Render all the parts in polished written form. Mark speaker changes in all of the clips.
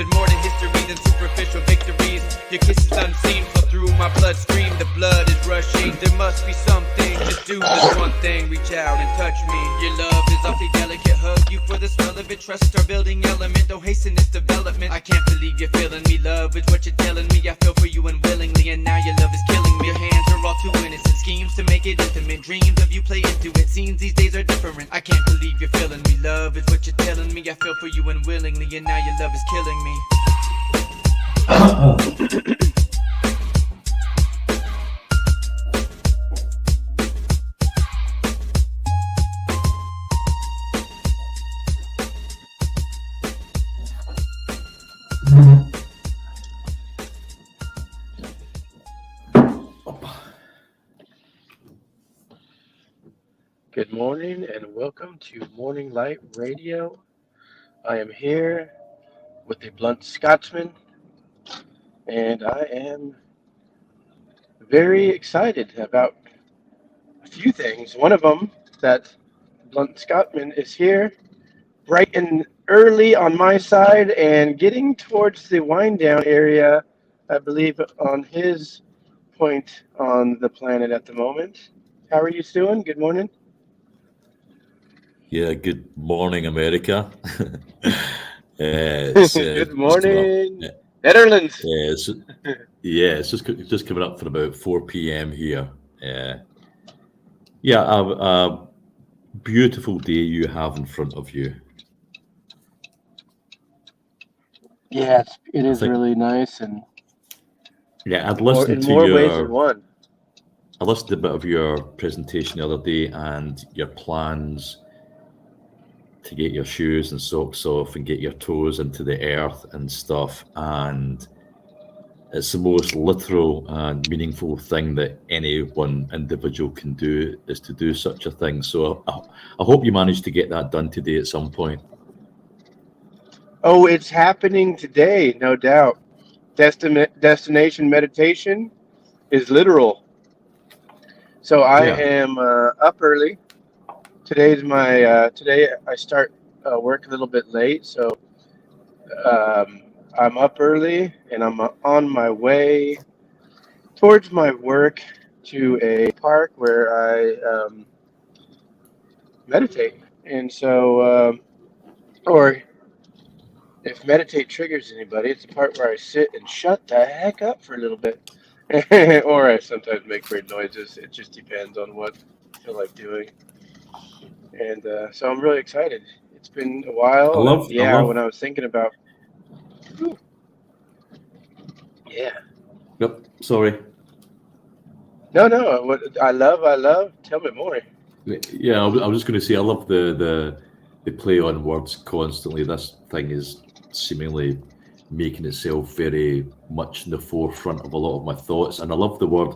Speaker 1: There's more to history than superficial victories. Your kisses unseen flow through my bloodstream. The blood is rushing, there must be something. Just do this one thing, reach out and touch me. Your love is awfully delicate, hug you for the smell of it. Trust our building element, don't hasten its development. I can't believe you're feeling me, love is what you're telling me. I feel for you unwillingly, and now your love is killing me. Your hands are all too innocent, schemes to make it intimate. Dreams of you play into it, scenes these days are different. I can't believe you're feeling me, love is what you're telling me. I feel for you unwillingly, and now your love is killing me.
Speaker 2: Good morning and welcome to Morning Light Radio. I am here with the Blunt Scotsman, and I am very excited about a few things. One of them, that Blunt Scotsman is here bright and early on my side and getting towards the wind down area, I believe, on his point on the planet at the moment. How are you doing? Good morning.
Speaker 3: Yeah, good morning, America.
Speaker 2: Good morning, Netherlands.
Speaker 3: It's just coming up for about 4 p.m. here. A beautiful day you have in front of you.
Speaker 2: Yeah, it is really nice, and
Speaker 3: I'd listened
Speaker 2: in more ways than one.
Speaker 3: I listened to a bit of your presentation the other day and your plans to get your shoes and socks off and get your toes into the earth and stuff, and it's the most literal and meaningful thing that any one individual can do, is to do such a thing. So I hope you managed to get that done today at some point.
Speaker 2: Oh, it's happening today, no doubt. Destination meditation is literal. So I am up early. Today's my today I start work a little bit late, so I'm up early and I'm on my way towards my work to a park where I meditate. And so, or if meditate triggers anybody, it's the part where I sit and shut the heck up for a little bit. Or I sometimes make weird noises. It just depends on what I feel like doing. And so I'm really excited. It's been a while. When I was thinking about... Yeah.
Speaker 3: Yep, sorry.
Speaker 2: No, what I love. Tell me more.
Speaker 3: Yeah, I was just going to say, I love the play on words constantly. This thing is seemingly making itself very much in the forefront of a lot of my thoughts. And I love the word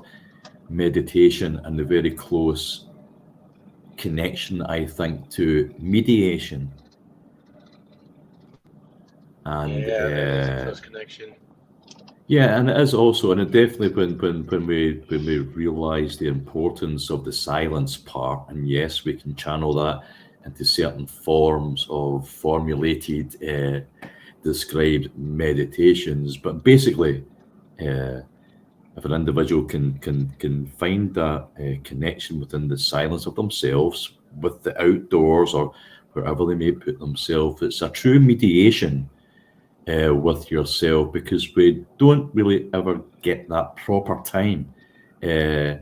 Speaker 3: meditation and the very close connection, I think, to mediation. And
Speaker 2: that is a close connection.
Speaker 3: Yeah, and it is also, and it definitely when we realise the importance of the silence part, and yes, we can channel that into certain forms of formulated, described meditations. But basically, if an individual can find that connection within the silence of themselves, with the outdoors or wherever they may put themselves, it's a true mediation with yourself, because we don't really ever get that proper time to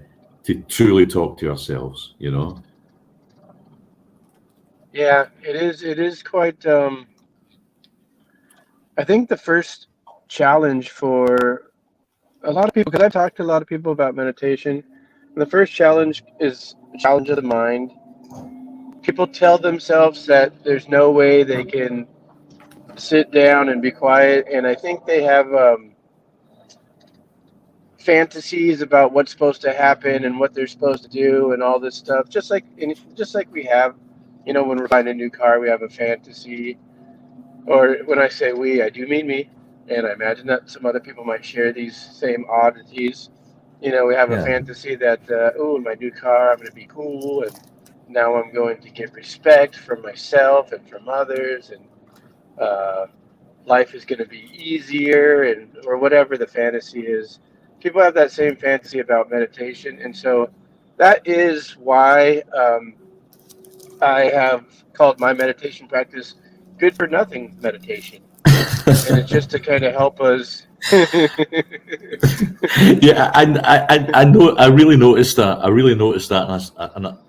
Speaker 3: truly talk to ourselves, you know.
Speaker 2: Yeah, it is quite I think the first challenge for a lot of people, because I've talked to a lot of people about meditation, the first challenge is the challenge of the mind. People tell themselves that there's no way they can sit down and be quiet, and I think they have fantasies about what's supposed to happen and what they're supposed to do and all this stuff. Just like we have, when we're buying a new car, we have a fantasy. Or when I say we, I do mean me, and I imagine that some other people might share these same oddities. We have a fantasy that in my new car, I'm going to be cool, and now I'm going to get respect from myself and from others, and life is going to be easier, and or whatever the fantasy is. People have that same fantasy about meditation, and so that is why I have called my meditation practice "good for nothing meditation," and it's just to kind of help us.
Speaker 3: Yeah, I know. I really noticed that. I really noticed that,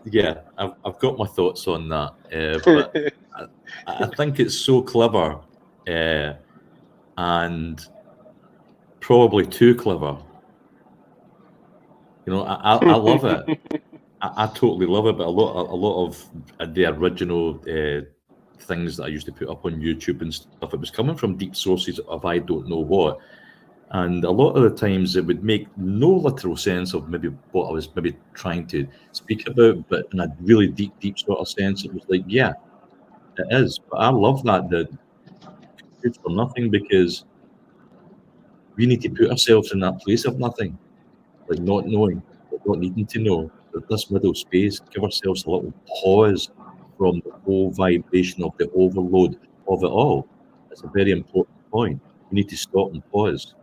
Speaker 3: yeah, I've got my thoughts on that. But I think it's so clever, and probably too clever. You know, I love it. I totally love it. But a lot of the original things that I used to put up on YouTube and stuff, it was coming from deep sources of I don't know what. And a lot of the times it would make no literal sense of maybe what I was maybe trying to speak about, but in a really deep sort of sense, it was like, yeah, it is. But I love that it's for nothing, because we need to put ourselves in that place of nothing, like not knowing, but not needing to know. That this middle space, give ourselves a little pause from the whole vibration of the overload of it all. That's a very important point. We need to stop and pause.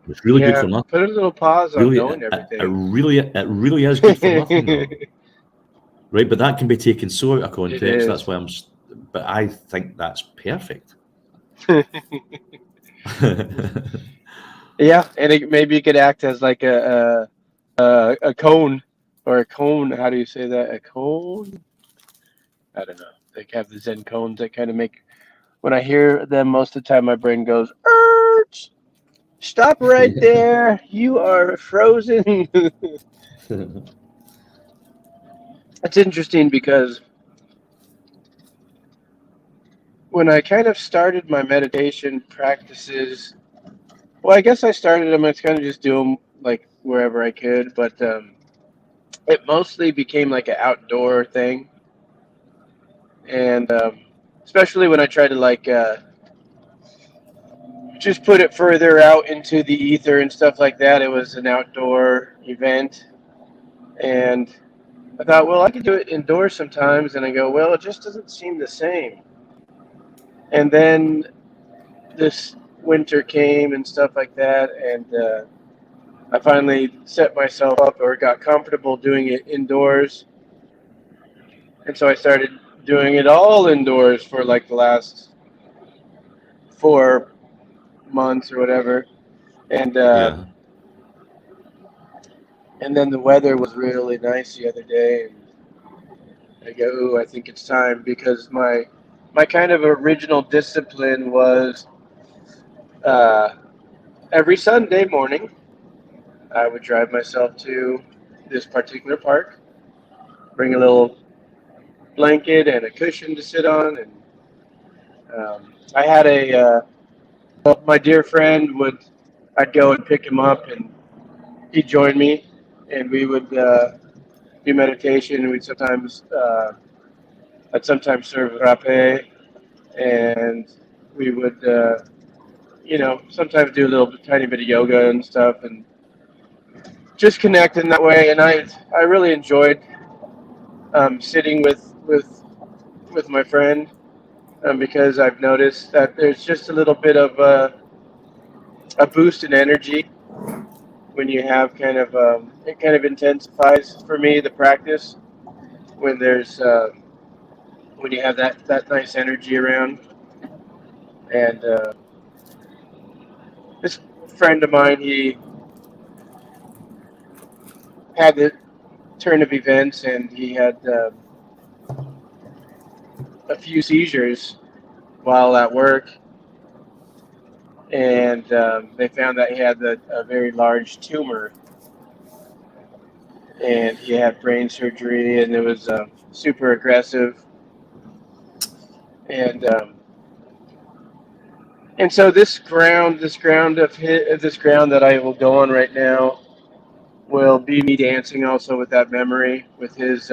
Speaker 3: It's really good for
Speaker 2: Yeah,
Speaker 3: nothing.
Speaker 2: put a little pause on
Speaker 3: Really,
Speaker 2: knowing everything.
Speaker 3: it really is good for nothing, though, right? But that can be taken so out of
Speaker 2: It
Speaker 3: context. That's
Speaker 2: is.
Speaker 3: why but I think that's perfect.
Speaker 2: Yeah, and maybe it could act as like a cone or a cone. How do you say that? A cone? I don't know. They have the Zen cones that kind of make. When I hear them, most of the time my brain goes, "Ertz! Stop right there! You are frozen." It's interesting because when I kind of started my meditation practices, well, I guess I started them. I was kind of just do them like wherever I could, but it mostly became like an outdoor thing, and especially when I tried to like just put it further out into the ether and stuff like that. It was an outdoor event, and I thought, well, I could do it indoors sometimes, and I go, well, it just doesn't seem the same. And then this winter came and stuff like that, and I finally set myself up or got comfortable doing it indoors, and so I started doing it all indoors for like the last 4 months or whatever, and
Speaker 3: Yeah.
Speaker 2: and then the weather was really nice the other day, and I go, ooh, I think it's time, because my kind of original discipline was uh, every Sunday morning I would drive myself to this particular park, bring a little blanket and a cushion to sit on, and I had my dear friend would, I'd go and pick him up, and he'd join me, and we would do meditation, and I'd sometimes serve rapé, and we would, sometimes do a little tiny bit of yoga and stuff, and just connect in that way. And I really enjoyed sitting with my friend, because I've noticed that there's just a little bit of a boost in energy when you have it kind of intensifies for me the practice when there's when you have that nice energy around. And this friend of mine, he had the turn of events, and he had a few seizures while at work, and they found that he had a very large tumor, and he had brain surgery, and it was super aggressive, and so this ground that I will go on right now will be me dancing also with that memory, with his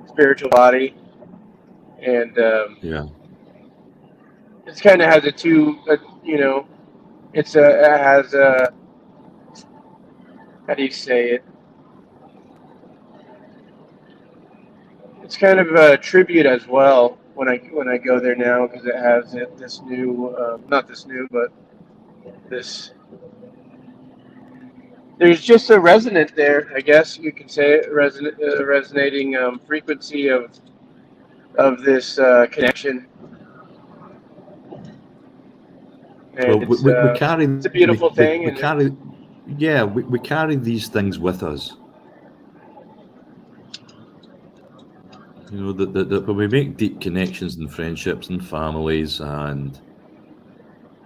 Speaker 2: spiritual body, and
Speaker 3: Yeah.
Speaker 2: it's kind of has it has a, how do you say it? It's kind of a tribute as well when I go there now because it has this new, not this new, but this. There's just a resonant there, I guess you can say, resonating frequency of this connection,
Speaker 3: Well,
Speaker 2: and
Speaker 3: we carry
Speaker 2: it's a beautiful thing,
Speaker 3: we
Speaker 2: and
Speaker 3: carry, yeah, we carry these things with us. You know, that when we make deep connections and friendships and families, and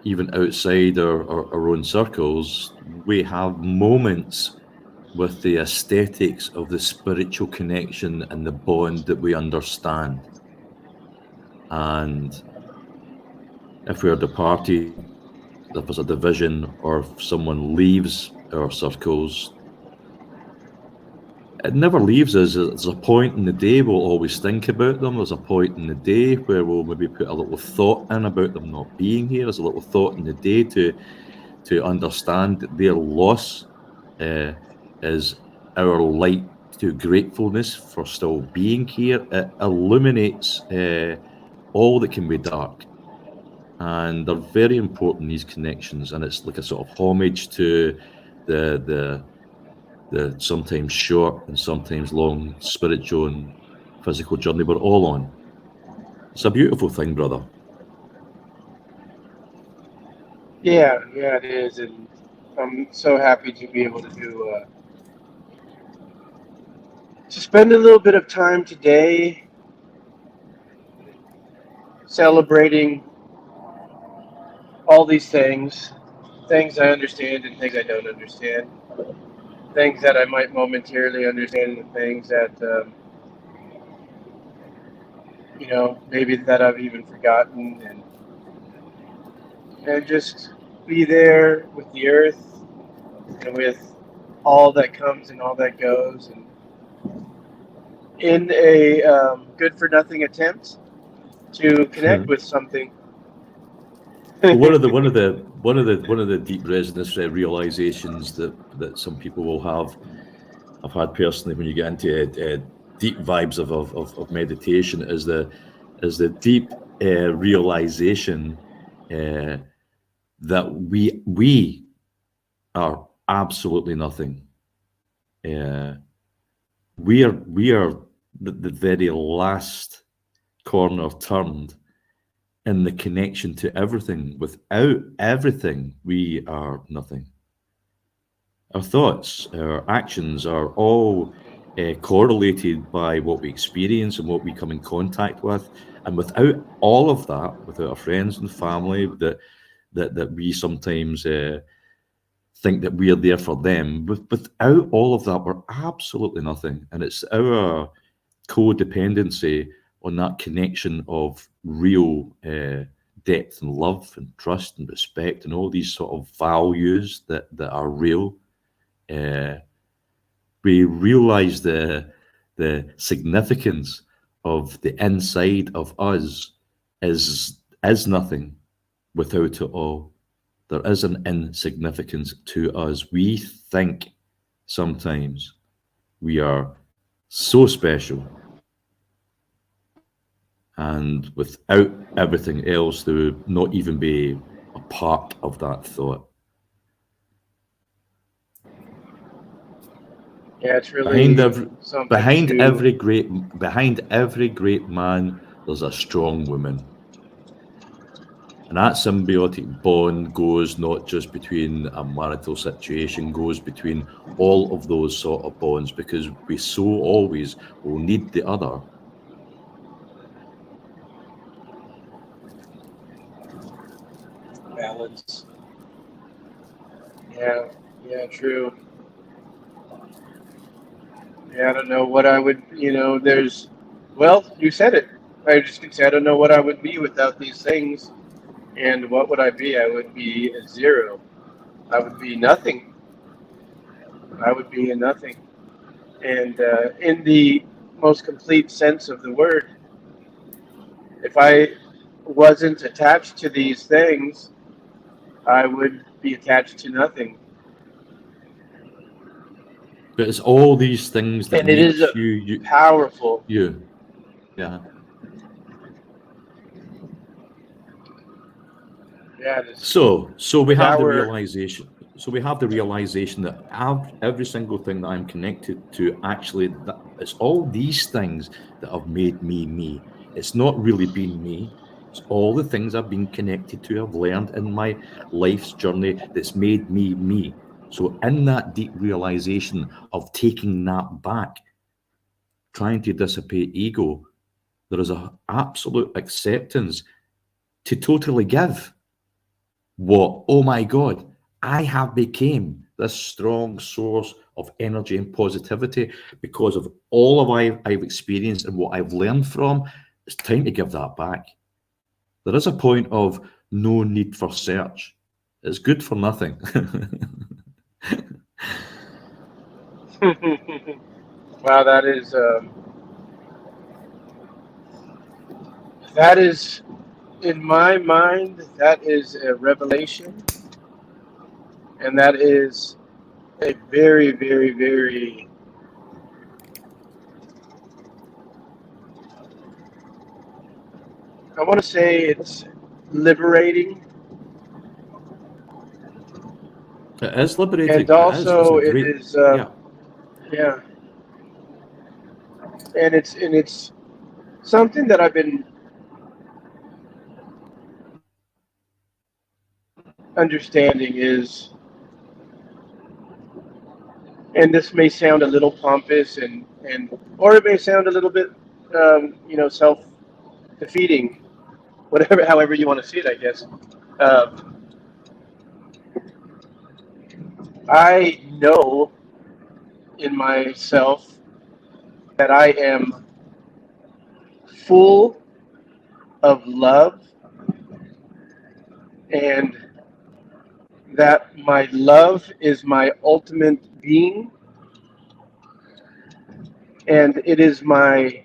Speaker 3: even outside our own circles, we have moments with the aesthetics of the spiritual connection and the bond that we understand. And if we're departed, if there's a division, or if someone leaves our circles, it never leaves us. There's a point in the day we'll always think about them. There's a point in the day where we'll maybe put a little thought in about them not being here. There's a little thought in the day to understand that their loss is our light to gratefulness for still being here. It illuminates all that can be dark. And they're very important, these connections, and it's like a sort of homage to the sometimes short and sometimes long spiritual and physical journey we're all on. It's a beautiful thing, brother.
Speaker 2: yeah, it is, and I'm so happy to be able to to spend a little bit of time today celebrating all these things I understand and things I don't understand, things that I might momentarily understand, and things that maybe that I've even forgotten, and just be there with the earth and with all that comes and all that goes, and in a good for nothing attempt to connect with something.
Speaker 3: Well, one of the deep resonance realizations that some people will have, I've had personally, when you get into deep vibes of meditation, is the deep realization that we are absolutely nothing. We are the very last corner turned in the connection to everything. Without everything, we are nothing. Our thoughts, our actions are all correlated by what we experience and what we come in contact with. And without all of that, without our friends and family, that we sometimes think that we're there for them, without all of that, we're absolutely nothing. And it's our codependency on that connection of real depth and love and trust and respect and all these sort of values that are real. We realize the significance of the inside of us is nothing without it all. There is an insignificance to us. We think sometimes we are so special, and without everything else, there would not even be a part of that thought.
Speaker 2: Yeah, it's really
Speaker 3: behind every great man, there's a strong woman. And that symbiotic bond goes not just between a marital situation, goes between all of those sort of bonds, because we so always will need the other.
Speaker 2: Balance. Yeah, true. Yeah, I don't know what I would, well, you said it. I just can say I don't know what I would be without these things. And what would I be? I would be a zero. I would be nothing. I would be a nothing. And in the most complete sense of the word, if I wasn't attached to these things, I would be attached to nothing.
Speaker 3: But it's all these things that
Speaker 2: and it is
Speaker 3: you
Speaker 2: powerful.
Speaker 3: You. Yeah.
Speaker 2: Yeah, it is.
Speaker 3: So we have the
Speaker 2: Our
Speaker 3: realization. So we have the realization that every single thing that I'm connected to, actually, it's all these things that have made me me. It's not really been me. It's all the things I've been connected to, I've learned in my life's journey that's made me me. So in that deep realization of taking that back, trying to dissipate ego, there is a absolute acceptance to totally give. What? Oh my God, I have became this strong source of energy and positivity because of all of I've experienced and what I've learned from. It's time to give that back. There is a point of no need for search. It's good for nothing.
Speaker 2: wow, that is in my mind, that is a revelation, and that is a very, very, very, I want to say it's liberating,
Speaker 3: It is liberating.
Speaker 2: and
Speaker 3: It is. It's a
Speaker 2: also it
Speaker 3: great.
Speaker 2: is,
Speaker 3: Yeah.
Speaker 2: yeah, and it's something that I've been understanding is, and this may sound a little pompous and or it may sound a little bit, self defeating, whatever, however you want to see it, I guess. Um, I know in myself that I am full of love and that my love is my ultimate being and it is my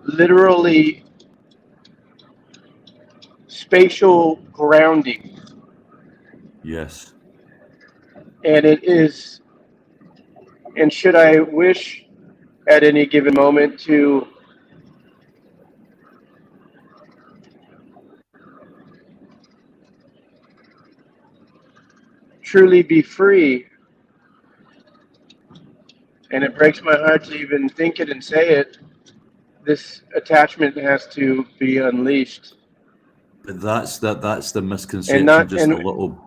Speaker 2: literally spatial grounding.
Speaker 3: Yes.
Speaker 2: And it is, and should I wish at any given moment to truly be free, and it breaks my heart to even think it and say it, this attachment has to be unleashed.
Speaker 3: But that's the
Speaker 2: And
Speaker 3: misconception,
Speaker 2: not
Speaker 3: just a little.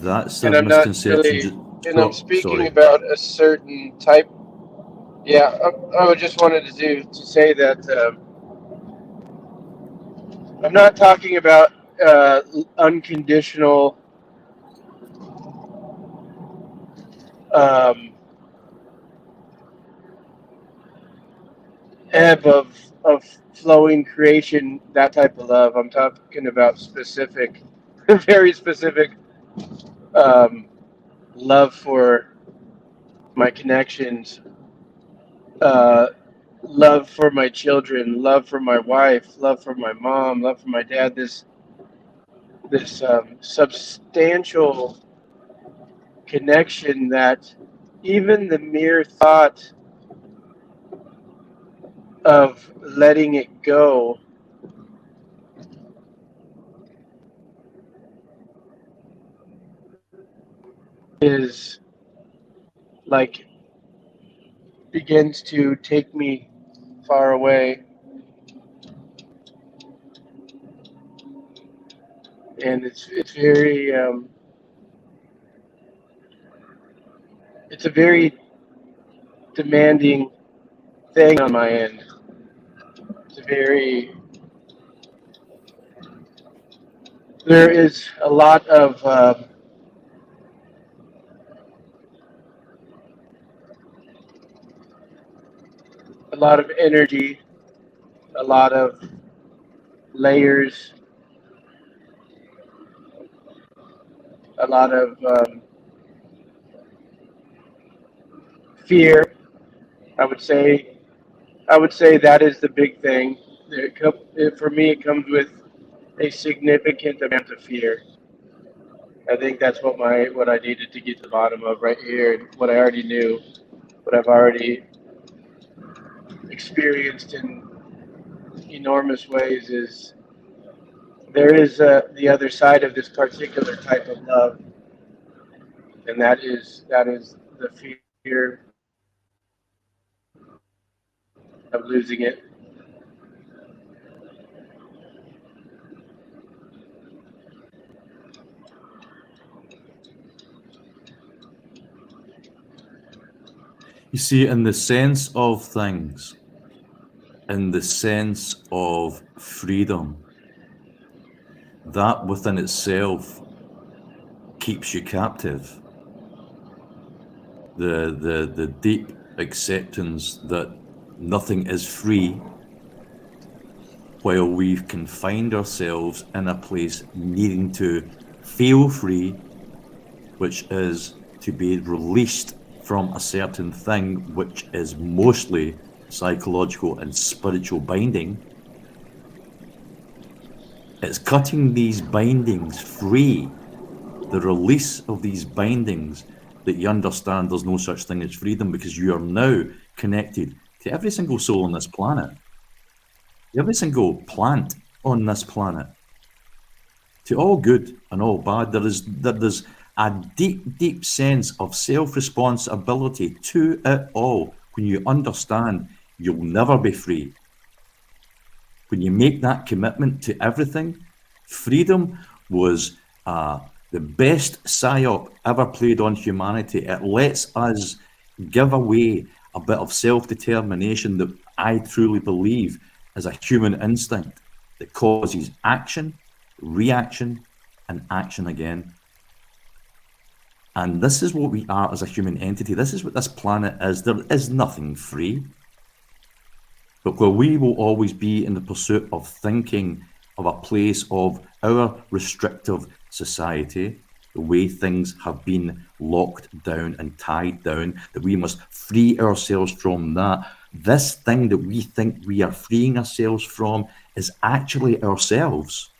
Speaker 3: That's the
Speaker 2: and I'm not
Speaker 3: misconception.
Speaker 2: really,
Speaker 3: Just
Speaker 2: and I'm speaking
Speaker 3: sorry.
Speaker 2: about a certain type. Yeah, I just wanted to say that I'm not talking about unconditional um, ebb of flowing creation, that type of love. I'm talking about specific, very specific um, love for my connections, uh, love for my children, love for my wife, love for my mom, love for my dad. This substantial connection that even the mere thought of letting it go is like begins to take me far away, and it's a very demanding thing on my end. It's a very there is a lot of energy, a lot of layers, a lot of fear. I would say I would say that is the big thing. For me, it comes with a significant amount of fear. I think that's what I needed to get to the bottom of right here, and what I already knew, what I've already experienced, and enormous ways is there is the other side of this particular type of love, and that is the fear of losing it.
Speaker 3: You see, in the sense of things, in the sense of freedom, that within itself keeps you captive. The deep acceptance that nothing is free, while we've confined ourselves in a place needing to feel free, which is to be released from a certain thing, which is mostly psychological and spiritual binding. It's cutting these bindings free, the release of these bindings, that you understand there's no such thing as freedom, because you are now connected to every single soul on this planet, every single plant on this planet, to all good and all bad. There's a deep sense of self-responsibility to it all. When you understand you'll never be free, when you make that commitment to everything, freedom was the best psyop ever played on humanity. It lets us give away a bit of self-determination that I truly believe is a human instinct that causes action, reaction, and action again. And this is what we are as a human entity. This is what this planet is. There is nothing free. But where we will always be in the pursuit of thinking of a place of our restrictive society, the way things have been locked down and tied down, that we must free ourselves from that. This thing that we think we are freeing ourselves from is actually ourselves.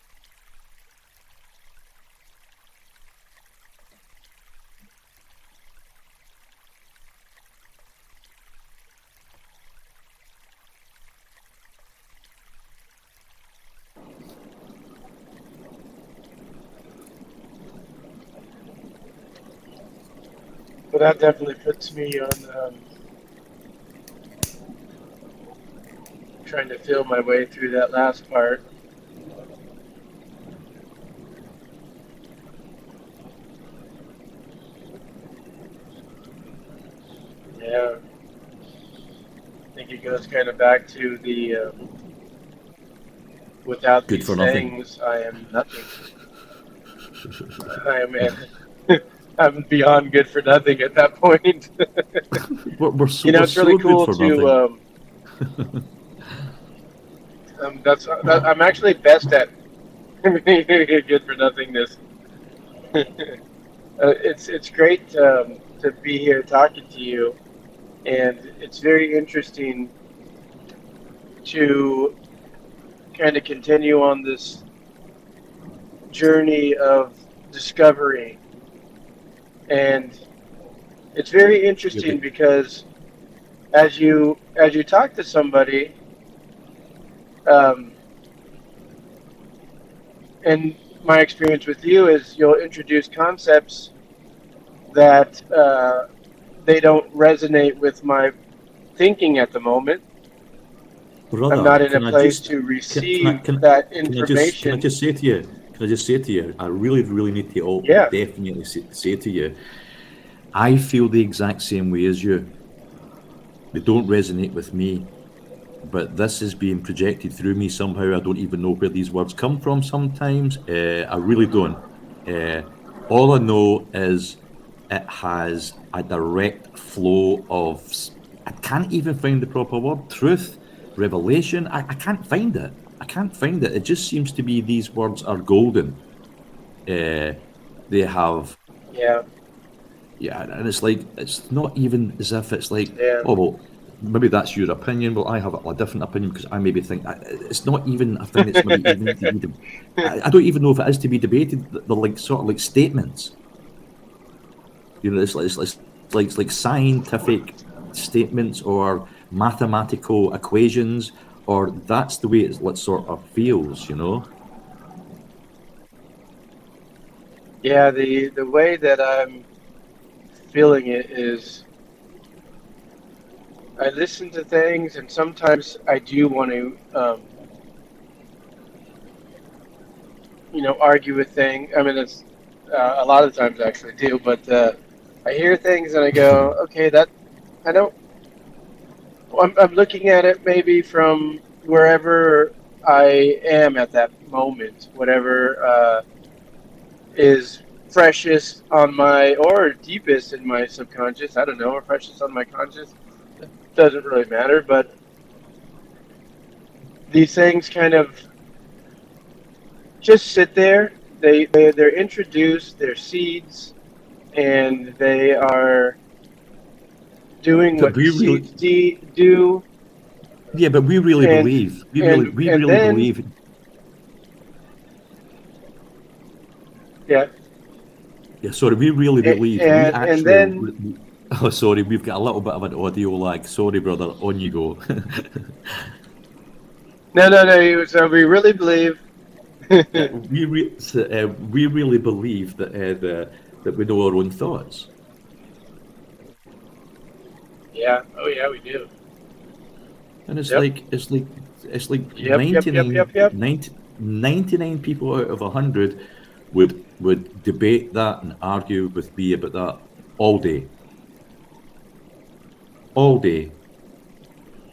Speaker 2: But that definitely puts me on trying to feel my way through that last part. Yeah. I think it goes kind of back to the without
Speaker 3: Good
Speaker 2: these
Speaker 3: for nothing.
Speaker 2: things, I am nothing. I am I'm beyond good for nothing at that point.
Speaker 3: We're so,
Speaker 2: You know,
Speaker 3: we're
Speaker 2: it's really
Speaker 3: so
Speaker 2: cool
Speaker 3: good for nothing.
Speaker 2: to. I'm actually best at good for nothingness. It's great to be here talking to you, and it's very interesting to kind of continue on this journey of discovery. And it's very interesting because as you talk to somebody, and my experience with you is you'll introduce concepts that they don't resonate with my thinking at the moment.
Speaker 3: Brother,
Speaker 2: I'm not in
Speaker 3: can
Speaker 2: a
Speaker 3: I
Speaker 2: place
Speaker 3: just-
Speaker 2: to
Speaker 3: can
Speaker 2: receive
Speaker 3: I- can-
Speaker 2: that
Speaker 3: Can I
Speaker 2: information.
Speaker 3: just say to you? Can I just say to you? I really need to
Speaker 2: Yeah.
Speaker 3: definitely say to you. I feel the exact same way as you. They don't resonate with me, but this is being projected through me somehow. I don't even know where these words come from sometimes. I really don't. All I know is it has a direct flow of, I can't even find the proper word, truth, revelation. I can't find it. I can't find it. It just seems to be these words are golden. They have,
Speaker 2: Yeah.
Speaker 3: yeah, and it's like, it's not even as if it's like,
Speaker 2: Yeah.
Speaker 3: oh, well, maybe that's your opinion. Well, I have a different opinion because I maybe think it's not even a thing that's maybe even to be I don't even know if it is to be debated. They're like sort of like statements. You know, it's like scientific statements or mathematical equations or that's the way it sort of feels, you know?
Speaker 2: Yeah, the way that I'm feeling it is I listen to things, and sometimes I do want to, argue with things. I mean, it's a lot of times I actually do, but I hear things and I go, okay, that I don't. I'm looking at it maybe from wherever I am at that moment, whatever is freshest on my, or deepest in my subconscious. I don't know, or freshest on my conscious. It doesn't really matter, but these things kind of just sit there. They're introduced. They're seeds, and they are doing
Speaker 3: But
Speaker 2: what seeds do.
Speaker 3: Yeah, but we really
Speaker 2: And-
Speaker 3: believe. We
Speaker 2: and
Speaker 3: really
Speaker 2: then-
Speaker 3: believe.
Speaker 2: Yeah.
Speaker 3: Yeah, sorry, we really
Speaker 2: And-
Speaker 3: believe.
Speaker 2: and-
Speaker 3: we actually.
Speaker 2: and then-
Speaker 3: Oh, sorry, we've got a little bit of an audio lag. Sorry, brother. On you go.
Speaker 2: No. So we really believe.
Speaker 3: we really believe that that we know our own thoughts.
Speaker 2: Yeah. Oh yeah, we do.
Speaker 3: And it's
Speaker 2: Yep.
Speaker 3: like
Speaker 2: Yep,
Speaker 3: 99 people out of 100 would debate that and argue with me about that all day. All day.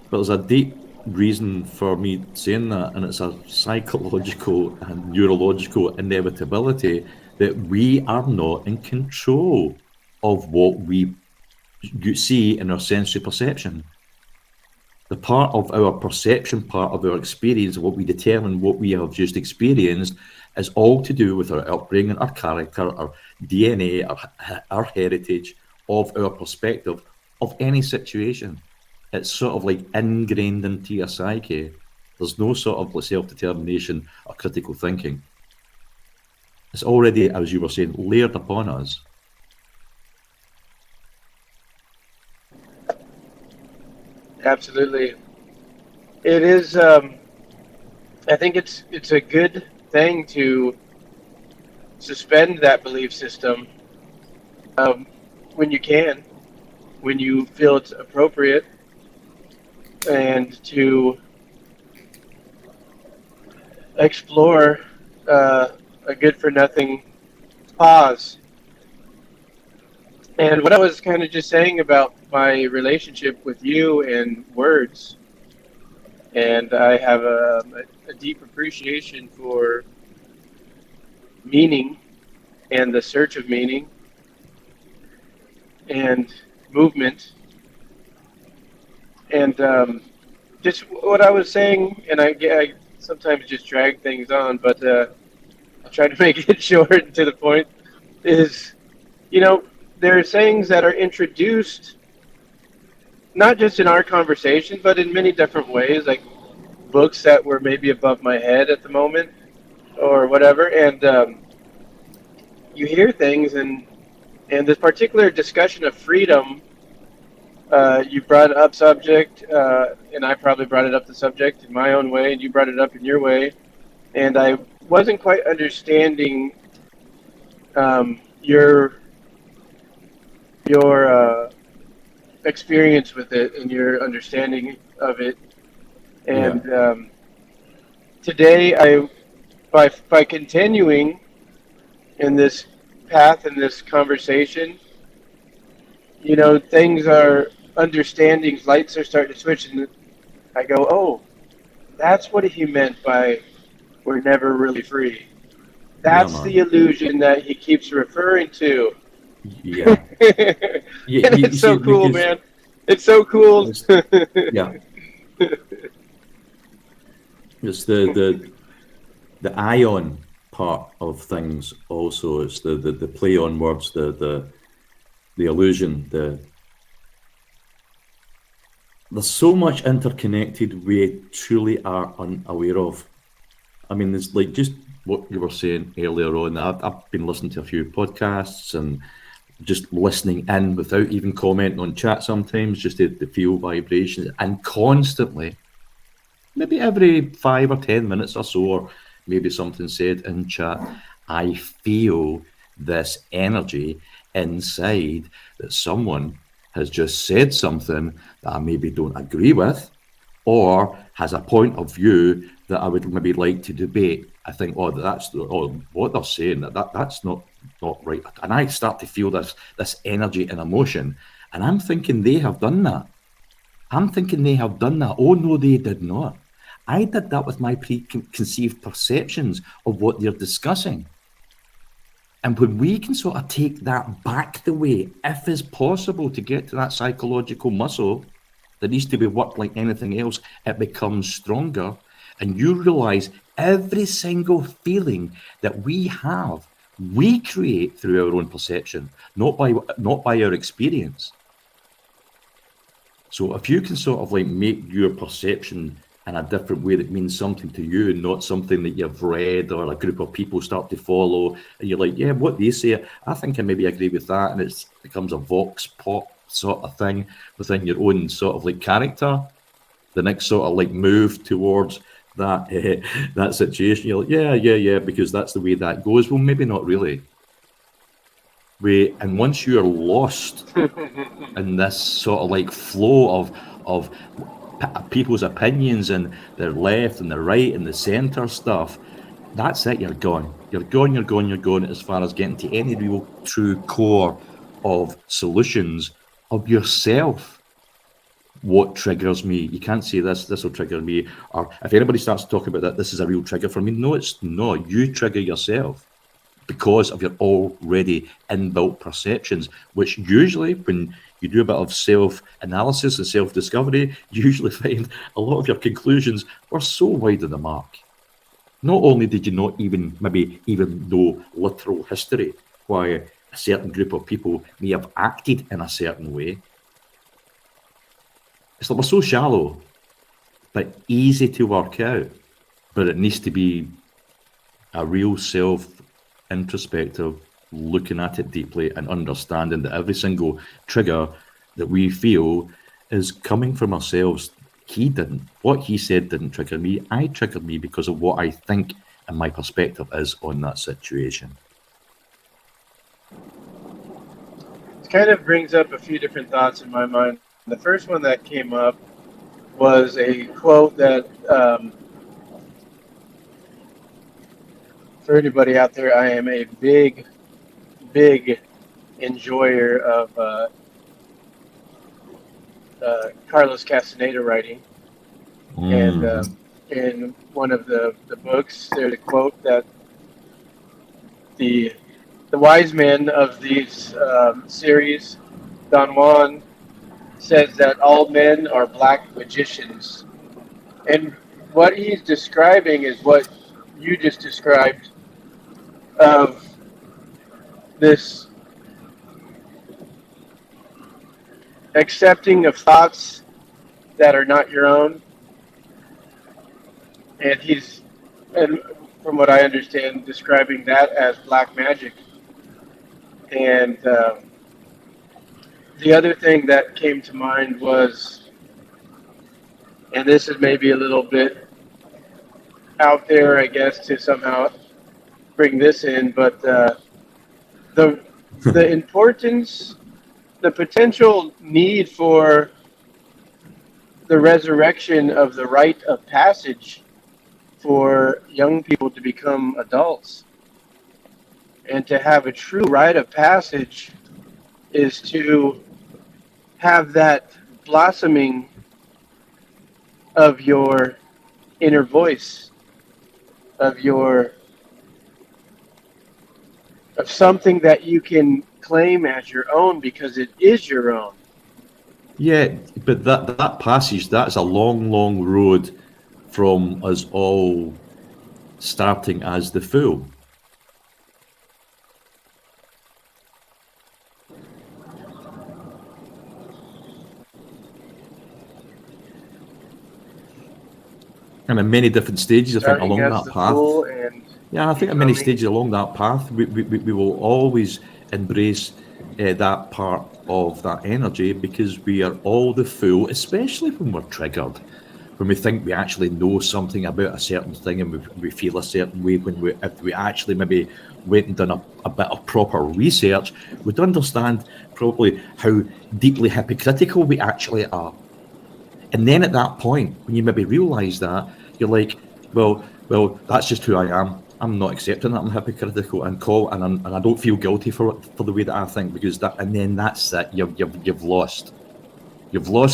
Speaker 3: But there's a deep reason for me saying that, and it's a psychological and neurological inevitability that we are not in control of what we see in our sensory perception. The part of our perception, part of our experience, what we determine what we have just experienced, is all to do with our upbringing, our character, our DNA, our heritage, of our perspective of any situation. It's sort of like ingrained into your psyche. There's no sort of self-determination or critical thinking. It's already, as you were saying, layered upon us.
Speaker 2: Absolutely. It is. I think it's a good thing to suspend that belief system when you can, when you feel it's appropriate, and to explore a good-for-nothing pause. And what I was kind of just saying about my relationship with you and words, and I have a deep appreciation for meaning and the search of meaning and movement. And just what I was saying, and I sometimes just drag things on, but I'll try to make it short and to the point, is, there are sayings that are introduced not just in our conversation, but in many different ways, like books that were maybe above my head at the moment or whatever. And you hear things, and this particular discussion of freedom, you brought up subject, and I probably brought it up the subject in my own way, and you brought it up in your way. And I wasn't quite understanding your experience with it and your understanding of it. And today, by continuing in this path, in this conversation, things are, understandings, lights are starting to switch, and I go, oh, that's what he meant by we're never really free. That's the illusion that he keeps referring to.
Speaker 3: Yeah.
Speaker 2: And it's so cool, man. It's so cool.
Speaker 3: Yeah. It's the ion part of things also. It's the play on words, the illusion, there's so much interconnected we truly are unaware of. I mean, there's like just what you were saying earlier on. I've been listening to a few podcasts and just listening in without even commenting on chat sometimes, just to feel vibrations, and constantly maybe every 5 or 10 minutes or so, or maybe something said in chat, I feel this energy inside that someone has just said something that I maybe don't agree with, or has a point of view that I would maybe like to debate. I think, what they're saying, that's not right. And I start to feel this energy and emotion, and I'm thinking they have done that. Oh no, they did not. I did that with my preconceived perceptions of what they're discussing. And when we can sort of take that back the way, if it's possible to get to that psychological muscle that needs to be worked like anything else, it becomes stronger. And you realize every single feeling that we have, we create through our own perception, not by our experience. So if you can sort of like make your perception in a different way that means something to you, not something that you've read or a group of people start to follow, and you're like, yeah, what they say, I think I maybe agree with that, and it becomes a vox pop sort of thing within your own sort of like character. The next sort of like move towards that that situation, you're like, yeah, because that's the way that goes. Well, maybe not really. And once you're lost in this sort of like flow of people's opinions and their left and the right and the center stuff, that's it. You're gone as far as getting to any real true core of solutions of yourself. What triggers me? You can't say this will trigger me, or if anybody starts to talk about that, this is a real trigger for me. No, it's not. You trigger yourself because of your already inbuilt perceptions, which usually, when you do a bit of self-analysis and self-discovery, you usually find a lot of your conclusions were so wide of the mark. Not only did you not even know literal history, why a certain group of people may have acted in a certain way. It's like we're so shallow, but easy to work out. But it needs to be a real self-introspective, looking at it deeply and understanding that every single trigger that we feel is coming from ourselves. What he said didn't trigger me. I triggered me because of what I think and my perspective is on that situation.
Speaker 2: It kind of brings up a few different thoughts in my mind. The first one that came up was a quote that, for anybody out there, I am a big enjoyer of Carlos Castaneda writing. And in one of the books, there's a quote that the wise man of these series, Don Juan, says that all men are black magicians. And what he's describing is what you just described, of this accepting of thoughts that are not your own. And from what I understand, describing that as black magic. And the other thing that came to mind was, and this is maybe a little bit out there, I guess, to somehow bring this in, but the importance, the potential need for the resurrection of the rite of passage for young people to become adults. And to have a true rite of passage is to have that blossoming of your inner voice, of something that you can claim as your own because it is your own.
Speaker 3: Yeah, but that passage, that's a long road from us all starting as the fool. And in many different stages, I think, along that path. Yeah, I think at many stages along that path, we will always embrace that part of that energy, because we are all the fool, especially when we're triggered. when we think we actually know something about a certain thing and we feel a certain way, if we actually maybe went and done a bit of proper research, we'd understand probably how deeply hypocritical we actually are. And then at that point, when you maybe realise that, you're like, well, that's just who I am. I'm not accepting that I'm hypocritical and I don't feel guilty for the way that I think, because that's it. You've lost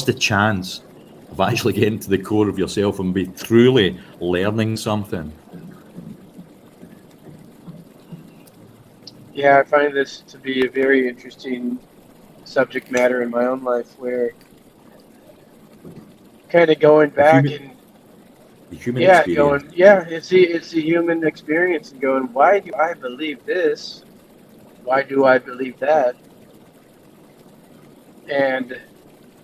Speaker 3: the chance of actually getting to the core of yourself and be truly learning something.
Speaker 2: Yeah, I find this to be a very interesting subject matter in my own life, where kind of going back and
Speaker 3: the human experience.
Speaker 2: It's the human experience, and going, why do I believe this? Why do I believe that? And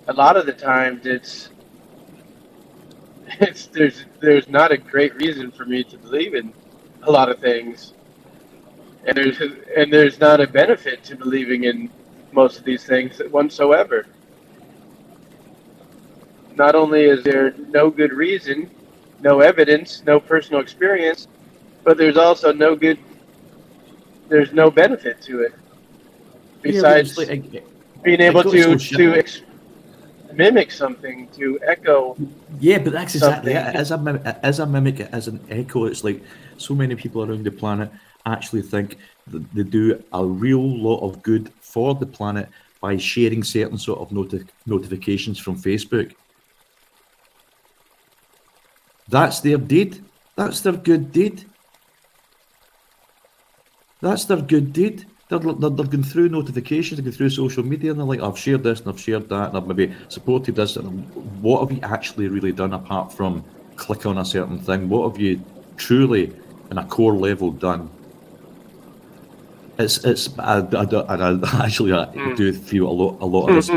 Speaker 2: a lot of the times there's not a great reason for me to believe in a lot of things, and there's not a benefit to believing in most of these things whatsoever. Not only is there no good reason, no evidence, no personal experience, but there's also there's no benefit to it besides being able to mimic something, to echo.
Speaker 3: Yeah, but that's exactly
Speaker 2: something.
Speaker 3: it. As a mimic, as an echo, it's like so many people around the planet actually think that they do a real lot of good for the planet by sharing certain sort of notifications from Facebook. That's their deed. That's their good deed. That's their good deed. They're going through notifications, they're going through social media, and they're like, I've shared this and I've shared that, and I've maybe supported this. And what have you actually really done apart from click on a certain thing? What have you truly, in a core level, done? I do feel a lot of this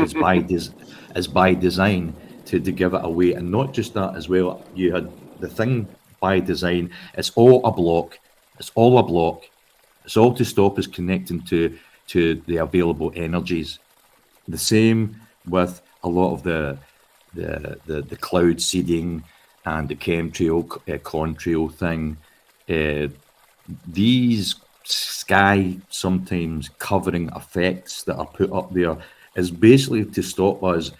Speaker 3: is by design to give it away, and not just that as well. You had the thing by design. It's all a block. It's all to stop us connecting to the available energies. The same with a lot of the cloud seeding and the chemtrail, contrail thing. These sky sometimes covering effects that are put up there is basically to stop us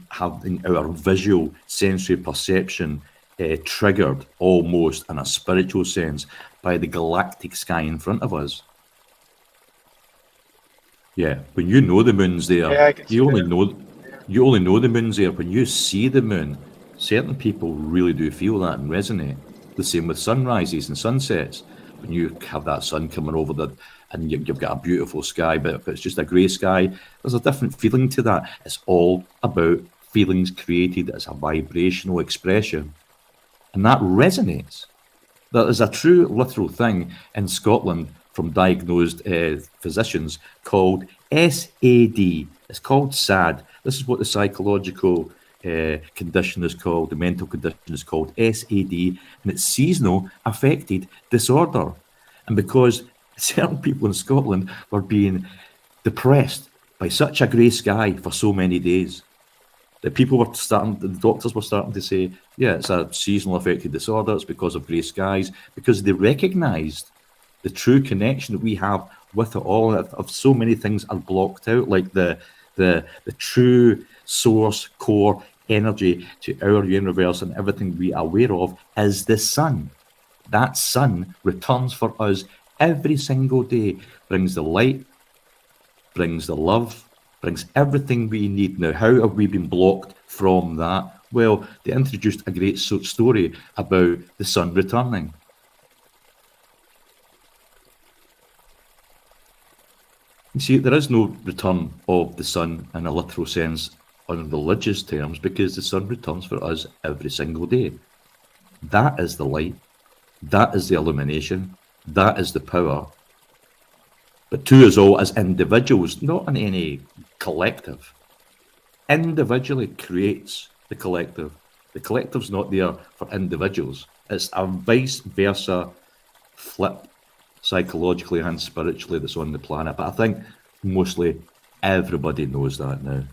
Speaker 3: having our visual sensory perception triggered almost in a spiritual sense by the galactic sky in front of us. Yeah, when you know the moon's there, you only know the moon's there when you see the moon. Certain people really do feel that and resonate. The same with sunrises and sunsets. When you have that sun coming over and you've got a beautiful sky, but if it's just a grey sky, there's a different feeling to that. It's all about feelings created as a vibrational expression. And that resonates. That is a true literal thing in Scotland from diagnosed physicians called SAD. It's called SAD. This is what the psychological condition is called, the mental condition is called SAD, and it's seasonal affective disorder. And because certain people in Scotland were being depressed by such a grey sky for so many days, that the doctors were starting to say, yeah, it's a seasonal affective disorder, it's because of grey skies, because they recognised the true connection that we have with it all, of so many things are blocked out, like the true source, core energy to our universe and everything we are aware of is the sun. That sun returns for us every single day, brings the light, brings the love, brings everything we need. Now, how have we been blocked from that? Well, they introduced a great story about the sun returning. You see, there is no return of the sun in a literal sense on religious terms, because the sun returns for us every single day. That is the light. That is the illumination. That is the power. But to us all as individuals, not in any collective. Individually creates the collective. The collective's not there for individuals. It's a vice versa flip, psychologically and spiritually, that's on the planet. But I think mostly everybody knows that now.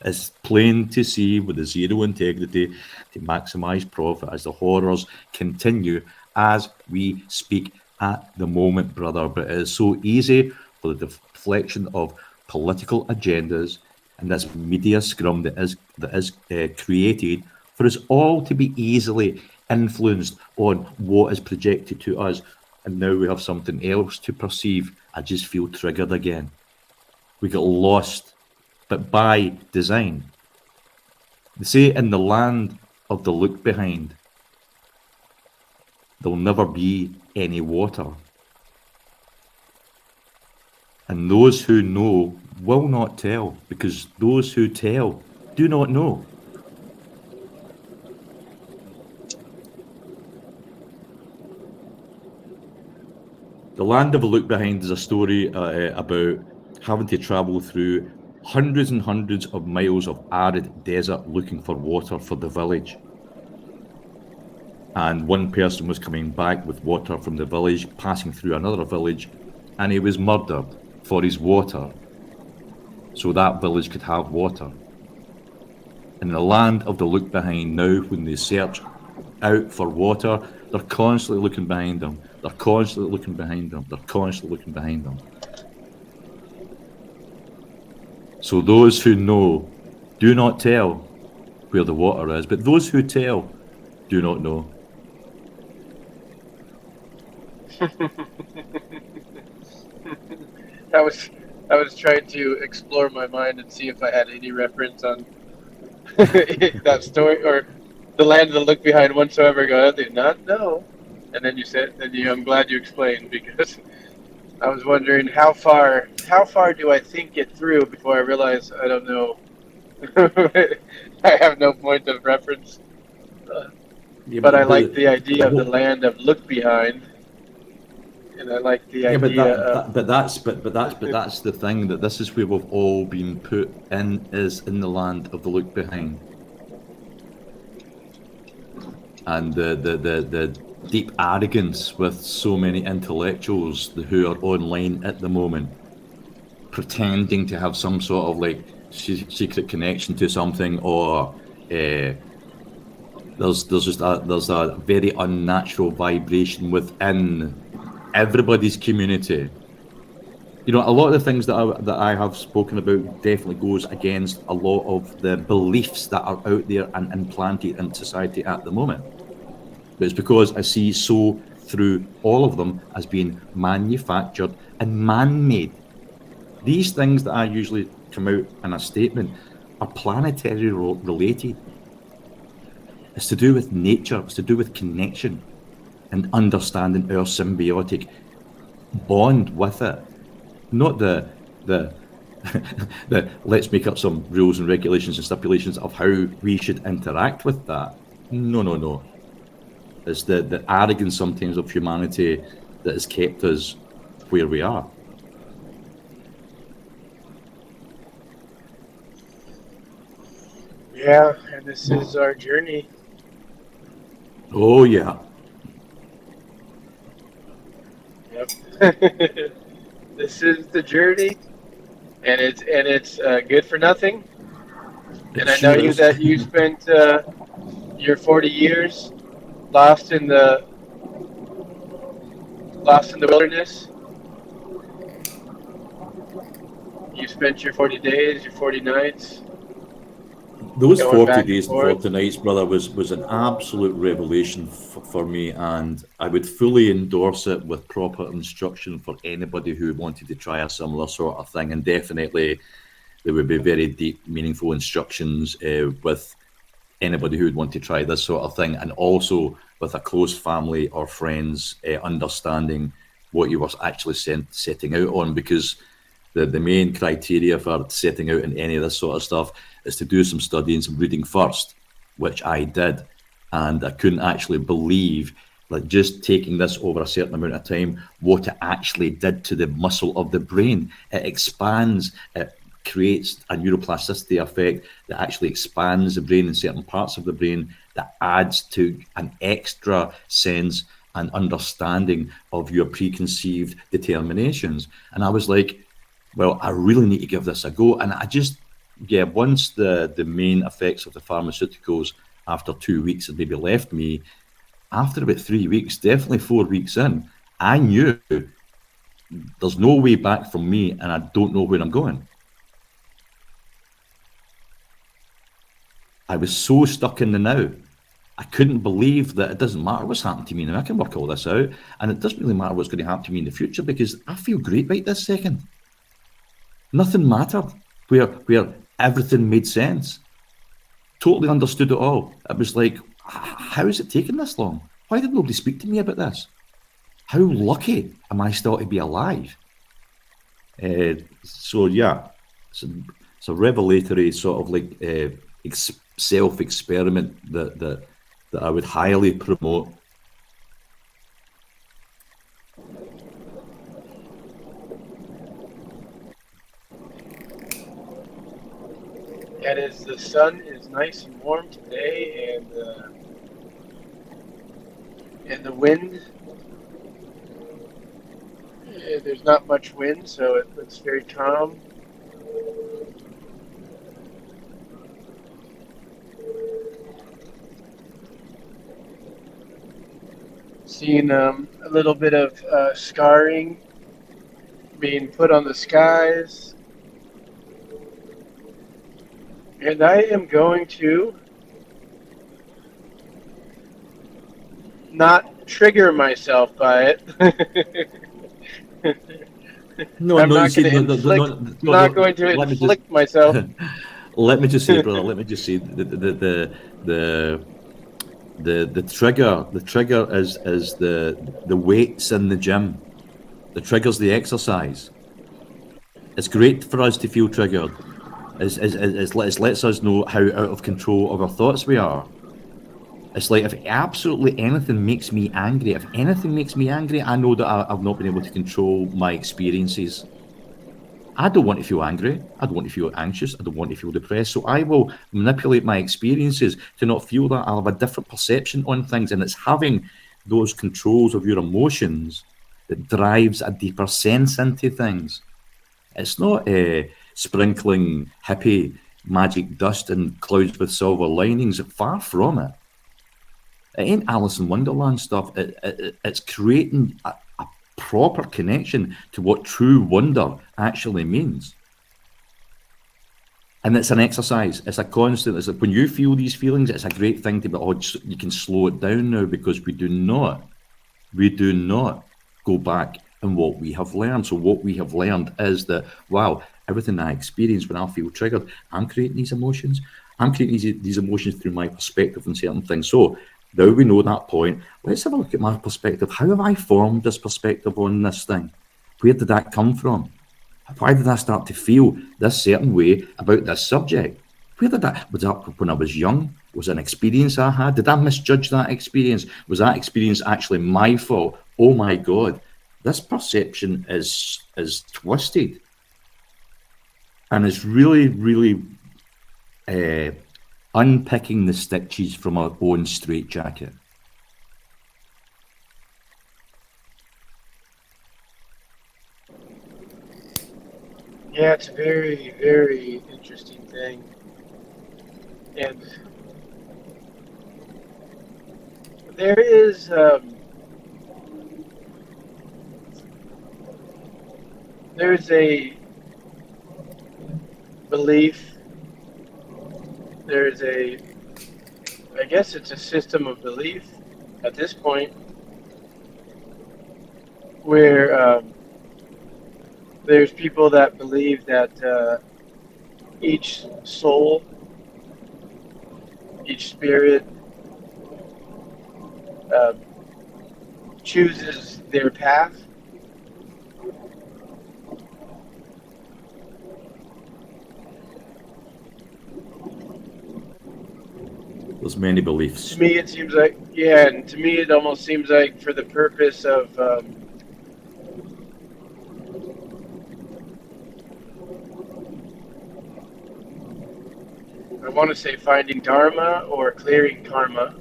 Speaker 3: It's plain to see with the zero integrity to maximize profit as the horrors continue as we speak at the moment, brother. But it is so easy for the deflection of political agendas and this media scrum that is created for us all to be easily influenced on what is projected to us. And now we have something else to perceive. I just feel triggered again. We get lost, but by design. They say in the land of the look behind, there'll never be any water. And those who know will not tell, because those who tell do not know. The Land of the Look Behind is a story about having to travel through hundreds and hundreds of miles of arid desert looking for water for the village. And one person was coming back with water from the village, passing through another village, and he was murdered for his water, so that village could have water. In the Land of the Look Behind now, when they search out for water, they're constantly looking behind them. They're constantly looking behind them. They're constantly looking behind them. So those who know do not tell where the water is, but those who tell do not know.
Speaker 2: I was trying to explore my mind and see if I had any reference on that story or the Land of the Look Behind whatsoever. I did not know. And then you said, I'm glad you explained, because I was wondering how far do I think it through before I realize I don't know. I have no point of reference. But I like the idea of the Land of Look Behind, and I like the idea.
Speaker 3: But that's the thing, that this is where we've all been put in, is in the Land of the Look Behind, and the deep arrogance with so many intellectuals who are online at the moment, pretending to have some sort of like secret connection to something, or there's a very unnatural vibration within everybody's community. You know, a lot of the things that I have spoken about definitely goes against a lot of the beliefs that are out there and implanted in society at the moment. But it's because I see so through all of them as being manufactured and man-made. These things that I usually come out in a statement are planetary related. It's to do with nature, it's to do with connection and understanding our symbiotic bond with it. Not the let's make up some rules and regulations and stipulations of how we should interact with that. No. It's the arrogance sometimes of humanity that has kept us where we are.
Speaker 2: Yeah, and this is our journey.
Speaker 3: Oh yeah.
Speaker 2: Yep. This is the journey, and it's good for nothing. And I know that you spent your 40 years lost in the wilderness. You spent your 40 days, your 40 nights.
Speaker 3: Those 40 days and 40 nights, brother, was an absolute revelation for me, and I would fully endorse it with proper instruction for anybody who wanted to try a similar sort of thing. And definitely there would be very deep, meaningful instructions with anybody who would want to try this sort of thing, and also with a close family or friends understanding what you were actually setting out on, because the main criteria for setting out in any of this sort of stuff is to do some study and some reading first, which I did, and I couldn't actually believe, like, just taking this over a certain amount of time, what it actually did to the muscle of the brain. It expands, it creates a neuroplasticity effect that actually expands the brain in certain parts of the brain, that adds to an extra sense and understanding of your preconceived determinations. And I was like, well, I really need to give this a go. And I just yeah, once the main effects of the pharmaceuticals after 2 weeks had maybe left me, after about 3 weeks, definitely 4 weeks in, I knew there's no way back from me and I don't know where I'm going. I was so stuck in the now. I couldn't believe that it doesn't matter what's happened to me now. I can work all this out, and it doesn't really matter what's going to happen to me in the future because I feel great right this second. Nothing mattered where everything made sense. Totally understood it all. It was like, how is it taking this long? Why did nobody speak to me about this? How lucky am I still to be alive? So yeah, it's a revelatory sort of like self-experiment that I would highly promote.
Speaker 2: And as the sun is nice and warm today, and the wind, there's not much wind, so it looks very calm. Seeing a little bit of scarring being put on the skies. And I am going to not trigger myself by it. I'm not going to inflict myself.
Speaker 3: Let me just say, brother. Let me just say the trigger is the weights in the gym. The trigger's the exercise. It's great for us to feel triggered. It lets us know how out of control of our thoughts we are. It's like if absolutely anything makes me angry, I know that I've not been able to control my experiences. I don't want to feel angry. I don't want to feel anxious. I don't want to feel depressed. So I will manipulate my experiences to not feel that. I'll have a different perception on things. And it's having those controls of your emotions that drives a deeper sense into things. It's not sprinkling hippie magic dust and clouds with silver linings. Far from it. It ain't Alice in Wonderland stuff. It's creating a proper connection to what true wonder actually means. And it's an exercise. It's a constant. It's like when you feel these feelings, it's a great thing to be, you can slow it down now, because we do not go back in what we have learned. So what we have learned is that, wow, everything I experience when I feel triggered, I'm creating these emotions. I'm creating these emotions through my perspective on certain things. So now we know that point. Let's have a look at my perspective. How have I formed this perspective on this thing? Where did that come from? Why did I start to feel this certain way about this subject? Was that when I was young? Was it an experience I had? Did I misjudge that experience? Was that experience actually my fault? Oh my God, this perception is twisted. And it's really, really unpicking the stitches from our own straitjacket.
Speaker 2: Yeah, it's a very, very interesting thing. And there is there's a belief, I guess it's a system of belief at this point, where there's people that believe that each soul, each spirit chooses their path.
Speaker 3: There's many beliefs.
Speaker 2: To me, it seems like, yeah, and to me, it almost seems like for the purpose of I want to say finding dharma or clearing karma.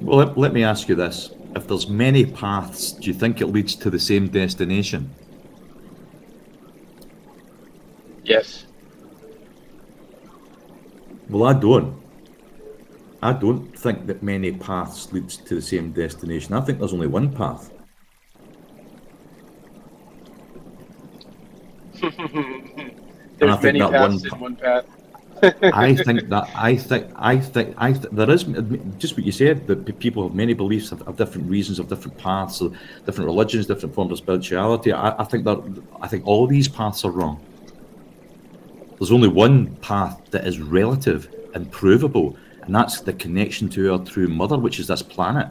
Speaker 3: Well, let me ask you this. If there's many paths, do you think it leads to the same destination?
Speaker 2: Yes.
Speaker 3: Well, I don't. I don't think that many paths leads to the same destination. I think there's only one path. And I
Speaker 2: There's
Speaker 3: think
Speaker 2: many
Speaker 3: that
Speaker 2: paths
Speaker 3: one.
Speaker 2: in one path.
Speaker 3: I think there is just what you said, that people have many beliefs, have different reasons, have different paths, different religions, different forms of spirituality. I think all these paths are wrong. There's only one path that is relative and provable, and that's the connection to our true mother, which is this planet.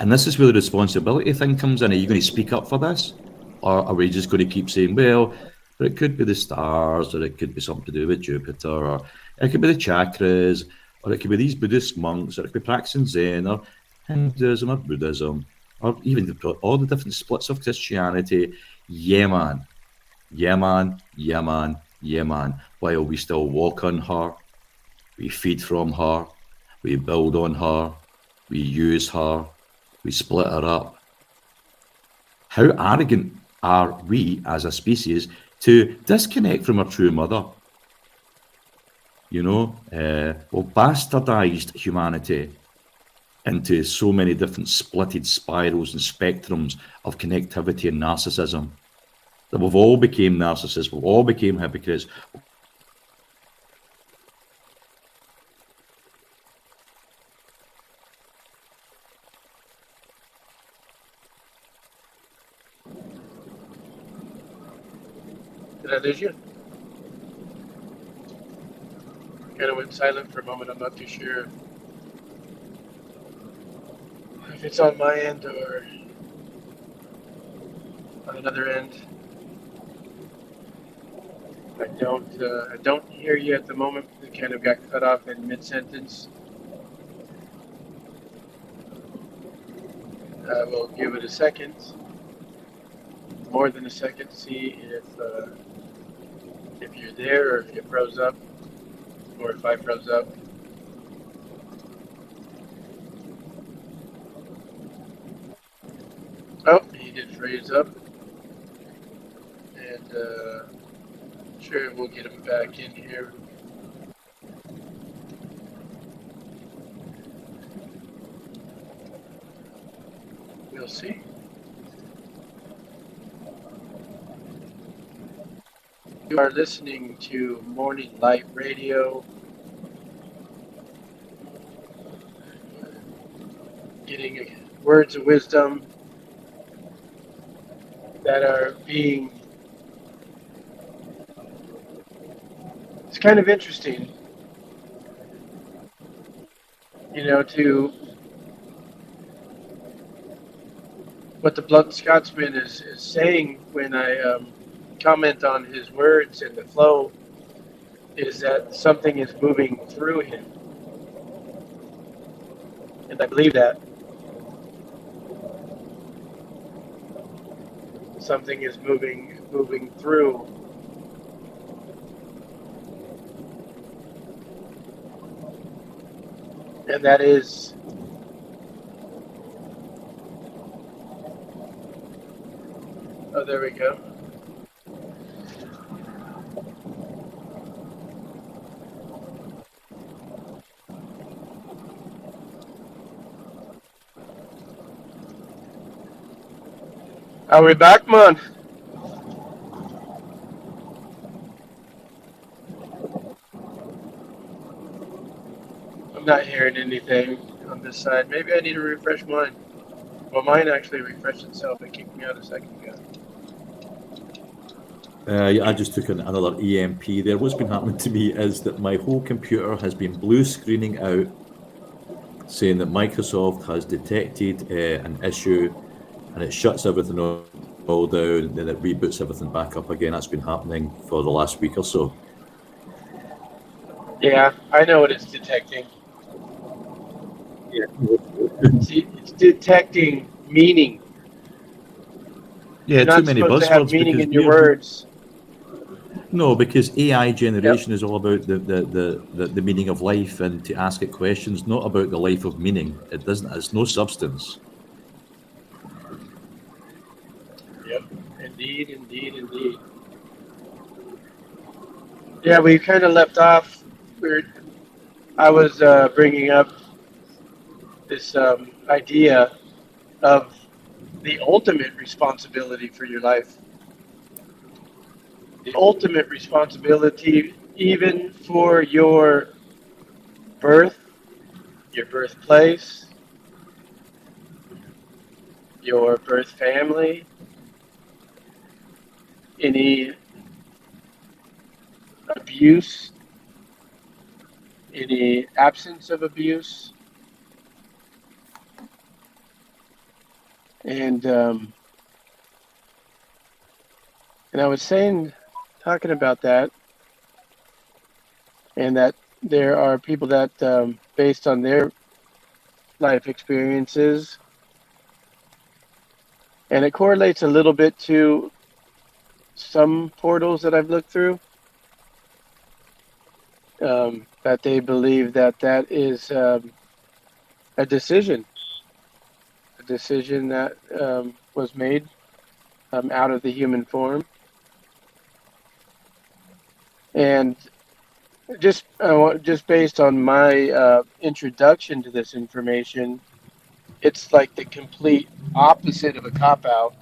Speaker 3: And this is where the responsibility thing comes in. Are you going to speak up for this? Or are we just going to keep saying, well, it could be the stars, or it could be something to do with Jupiter, or it could be the chakras, or it could be these Buddhist monks, or it could be practicing Zen, or Hinduism, or Buddhism, or even all the different splits of Christianity. Yeah, man. Yeah, man. Yeah, man. Yeah, man. While we still walk on her, we feed from her, we build on her, we use her, we split her up. How arrogant are we as a species to disconnect from our true mother? Bastardized humanity into so many different splitted spirals and spectrums of connectivity and narcissism, that we've all became narcissists, we've all became hypocrites.
Speaker 2: Did I lose you? Kind of went silent for a moment. I'm not too sure if it's on my end or on another end. I don't hear you at the moment. It kind of got cut off in mid-sentence. We'll give it a second, more than a second, to see if you're there, or if you froze up, or if I froze up. Oh, he did freeze up, and sure, we'll get him back in here. We'll see. You are listening to Morning Light Radio, getting words of wisdom that are being, it's kind of interesting, to what the Blunt Scotsman is saying when I comment on his words and the flow, is that something is moving through him. And I believe that. Something is moving through. And that is oh, there we go. Are we back, man? I'm not hearing anything on this side. Maybe I need to refresh mine. Well, mine actually refreshed itself. It kicked me out a second ago.
Speaker 3: I just took another EMP there. What's been happening to me is that my whole computer has been blue screening out, saying that Microsoft has detected an issue, and it shuts everything all down, and then it reboots everything back up again. That's been happening for the last week or so.
Speaker 2: Yeah, I know what it's detecting. Yeah. It's detecting meaning.
Speaker 3: Yeah,
Speaker 2: You're
Speaker 3: too many
Speaker 2: not supposed to have
Speaker 3: buzzwords.
Speaker 2: meaning in your words.
Speaker 3: No, because AI generation is all about the meaning of life, and to ask it questions, not about the life of meaning. It doesn't. It's no substance.
Speaker 2: Yep, indeed. Yeah, we kind of left off I was bringing up this idea of the ultimate responsibility for your life, the ultimate responsibility even for your birth, your birthplace, your birth family, any abuse, any absence of abuse. And I was talking about that, and that there are people that, based on their life experiences, and it correlates a little bit to some portals that I've looked through, that they believe that is a decision that was made out of the human form. And just based on my introduction to this information, it's like the complete opposite of a cop-out.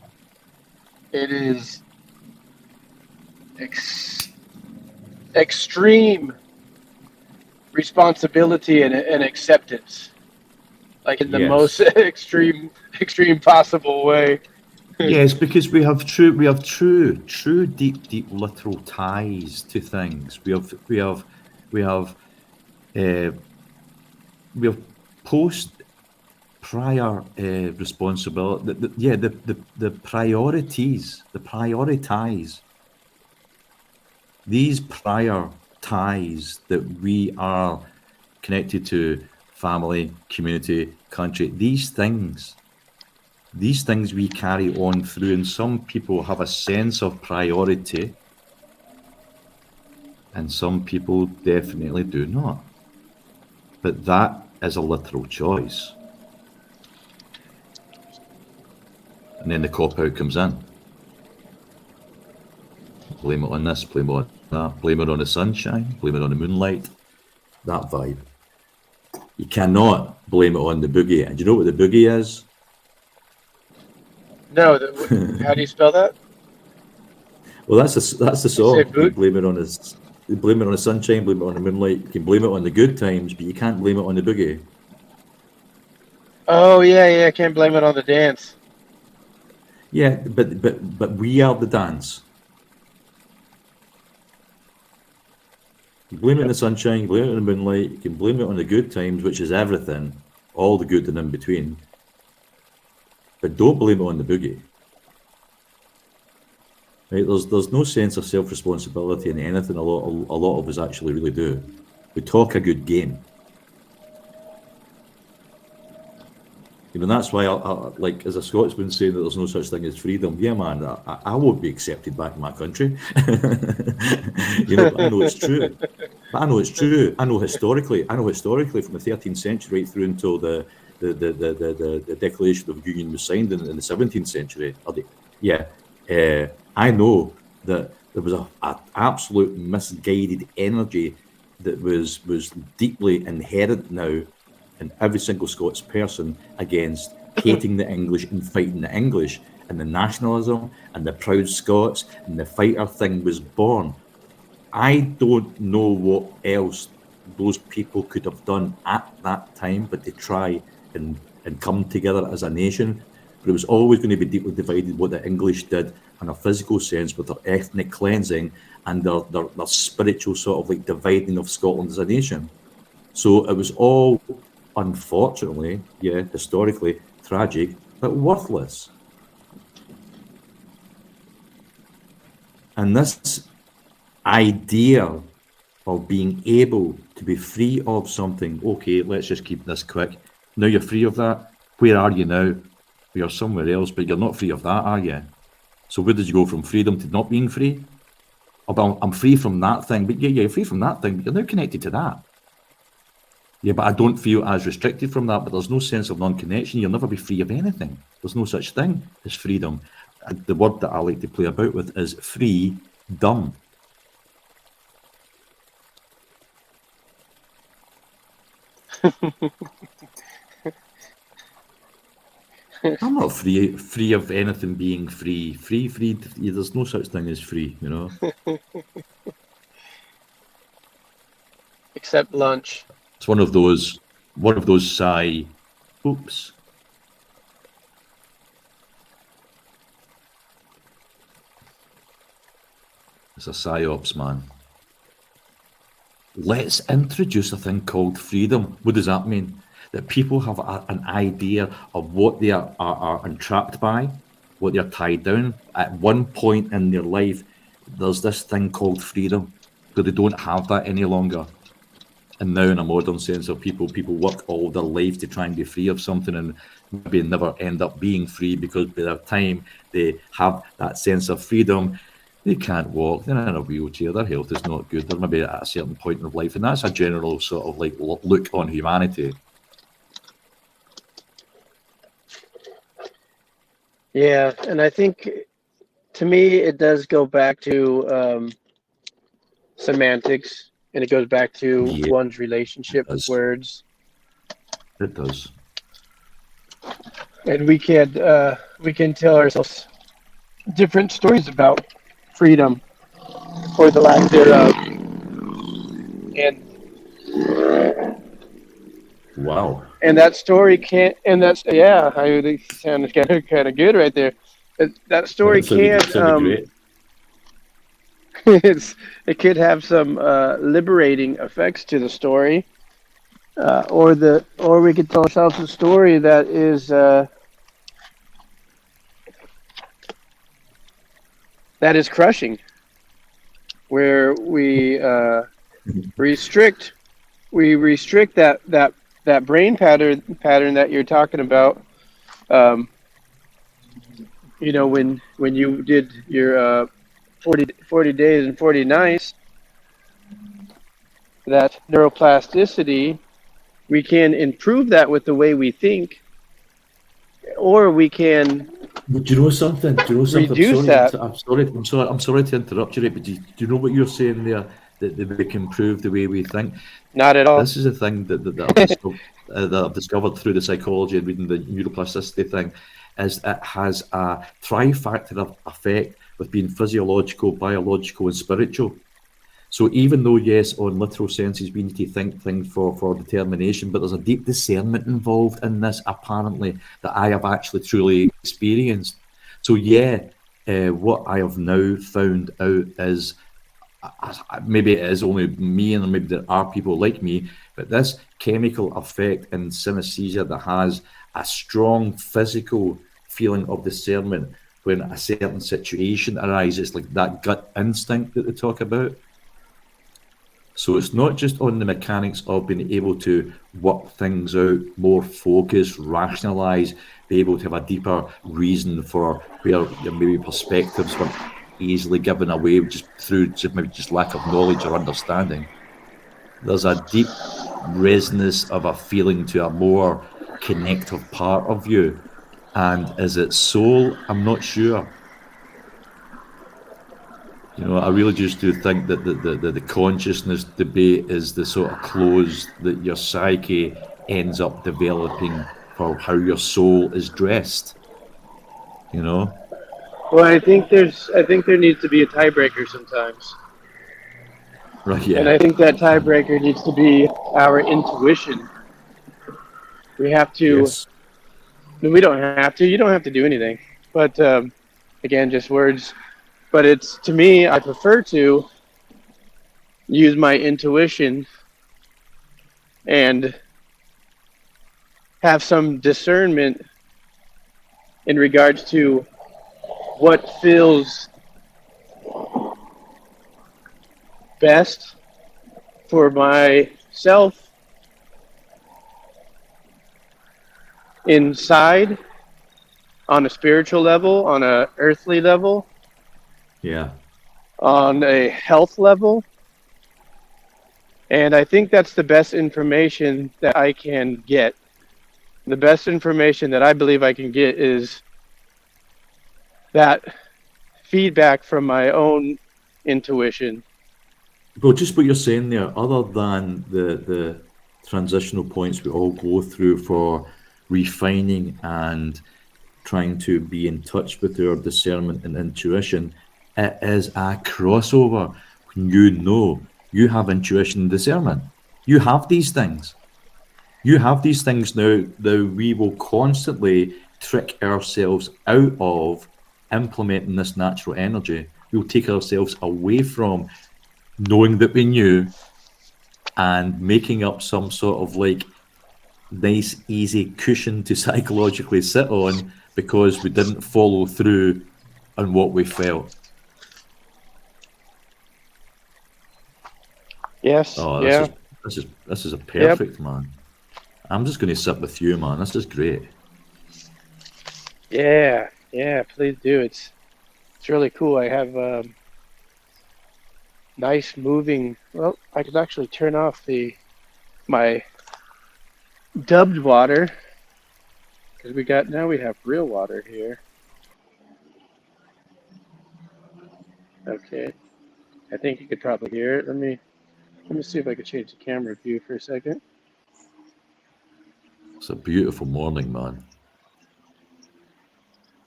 Speaker 2: It is extreme responsibility and acceptance, like in the most extreme possible way.
Speaker 3: Yes, because we have true, deep, literal ties to things. We have post prior responsibility. The priorities, the prioritize. These prior ties that we are connected to, family, community, country, these things we carry on through, and some people have a sense of priority and some people definitely do not. But that is a literal choice. And then the cop-out comes in. Blame it on this, blame it on that, blame it on the sunshine, blame it on the moonlight, that vibe. You cannot blame it on the boogie. And do you know what the boogie is?
Speaker 2: No, how do you spell that?
Speaker 3: Well, that's the song. You can blame it on the sunshine, blame it on the moonlight. You can blame it on the good times, but you can't blame it on the boogie.
Speaker 2: Oh yeah, I can't blame it on the dance.
Speaker 3: Yeah, but we are the dance. You blame it on the sunshine, you blame it on the moonlight, you can blame it on the good times, which is everything, all the good and in between. But don't blame it on the boogie. Right? There's no sense of self-responsibility in anything a lot of us actually really do. We talk a good game. You know, that's why I like, as a Scotsman saying that there's no such thing as freedom. Yeah, man, I won't be accepted back in my country. You know, I know it's true. But I know it's true. I know historically from the 13th century right through until the Declaration of Union was signed in the 17th century. I know that there was an absolute misguided energy that was deeply inherent now in every single Scots person against hating the English and fighting the English, and the nationalism and the proud Scots and the fighter thing was born. I don't know what else those people could have done at that time, but to try and come together as a nation. But it was always going to be deeply divided what the English did in a physical sense with their ethnic cleansing and their spiritual sort of like dividing of Scotland as a nation. So it was all, unfortunately, historically tragic, but worthless. And this idea of being able to be free of something, okay, let's just keep this quick. Now you're free of that. Where are you now? You're somewhere else, but you're not free of that, are you? So where did you go from freedom to not being free? Oh, I'm free from that thing, but yeah, you're free from that thing, but you're now connected to that. Yeah, but I don't feel as restricted from that, but there's no sense of non-connection. You'll never be free of anything. There's no such thing as freedom. The word that I like to play about with is free-dumb. I'm not free of anything being free. Free. There's no such thing as free, you know.
Speaker 2: Except lunch.
Speaker 3: It's one of those sigh. Oops. It's a psyops, man. Let's introduce a thing called freedom. What does that mean? That people have an idea of what they are entrapped by, what they're tied down. At one point in their life, there's this thing called freedom, but they don't have that any longer. And now, in a modern sense of people work all their life to try and be free of something, and maybe never end up being free because by the time they have that sense of freedom, they can't walk, they're in a wheelchair, their health is not good, they're maybe at a certain point in life, and that's a general sort of like look on humanity.
Speaker 2: Yeah, and I think, to me, it does go back to semantics, and it goes back to one's relationship with words.
Speaker 3: It does.
Speaker 2: And we can tell ourselves different stories about freedom or the lack thereof. And
Speaker 3: wow.
Speaker 2: And that story can't. And that's it sounded kind of good right there. That story can't. It could have some liberating effects to the story, or we could tell ourselves a story that is crushing, where we restrict that brain pattern that you're talking about. When you did your 40 days and 40 nights, that neuroplasticity, we can improve that with the way we think, or we can.
Speaker 3: But do you know something?
Speaker 2: Reduce that.
Speaker 3: I'm sorry to interrupt you, but do you know what you're saying there? That we can improve the way we think.
Speaker 2: Not at all.
Speaker 3: This is a thing that I've discovered through the psychology and reading the neuroplasticity thing, is it has a trifactor effect with being physiological, biological, and spiritual. So even though, yes, on literal senses, we need to think things for determination, but there's a deep discernment involved in this, apparently, that I have actually truly experienced. So what I have now found out is, maybe it is only me, and maybe there are people like me, but this chemical effect in synesthesia that has a strong physical feeling of discernment when a certain situation arises, like that gut instinct that they talk about. So it's not just on the mechanics of being able to work things out, more focus, rationalize, be able to have a deeper reason for where your maybe perspectives were easily given away just through maybe just lack of knowledge or understanding. There's a deep resonance of a feeling to a more connective part of you. And is it soul? I'm not sure. I really just do think that the consciousness debate is the sort of clothes that your psyche ends up developing for how your soul is dressed. Well,
Speaker 2: I think there needs to be a tiebreaker sometimes.
Speaker 3: Right, yeah.
Speaker 2: And I think that tiebreaker needs to be our intuition. We have to. Yes. No, we don't have to. You don't have to do anything. But again, just words. But it's, to me, I prefer to use my intuition and have some discernment in regards to what feels best for myself inside, on a spiritual level, on a earthly level.
Speaker 3: Yeah.
Speaker 2: On a health level. And I think that's the best information that I can get. The best information that I believe I can get is that feedback from my own intuition.
Speaker 3: Well, just what you're saying there, other than the transitional points we all go through for refining and trying to be in touch with our discernment and intuition, it is a crossover. When you know you have intuition and discernment, you have these things. You have these things now that we will constantly trick ourselves out of implementing this natural energy. We'll take ourselves away from knowing that we knew and making up some sort of like nice, easy cushion to psychologically sit on because we didn't follow through on what we felt.
Speaker 2: Yes.
Speaker 3: Oh,
Speaker 2: yeah.
Speaker 3: This is a perfect, man. I'm just going to sit with you, man. This is great.
Speaker 2: Yeah. Yeah. Please do. It's really cool. I have nice moving. Well, I could actually turn off my dubbed water because now we have real water here. Okay. I think you could probably hear it. Let me see if I can change the camera view for a second.
Speaker 3: It's a beautiful morning, man.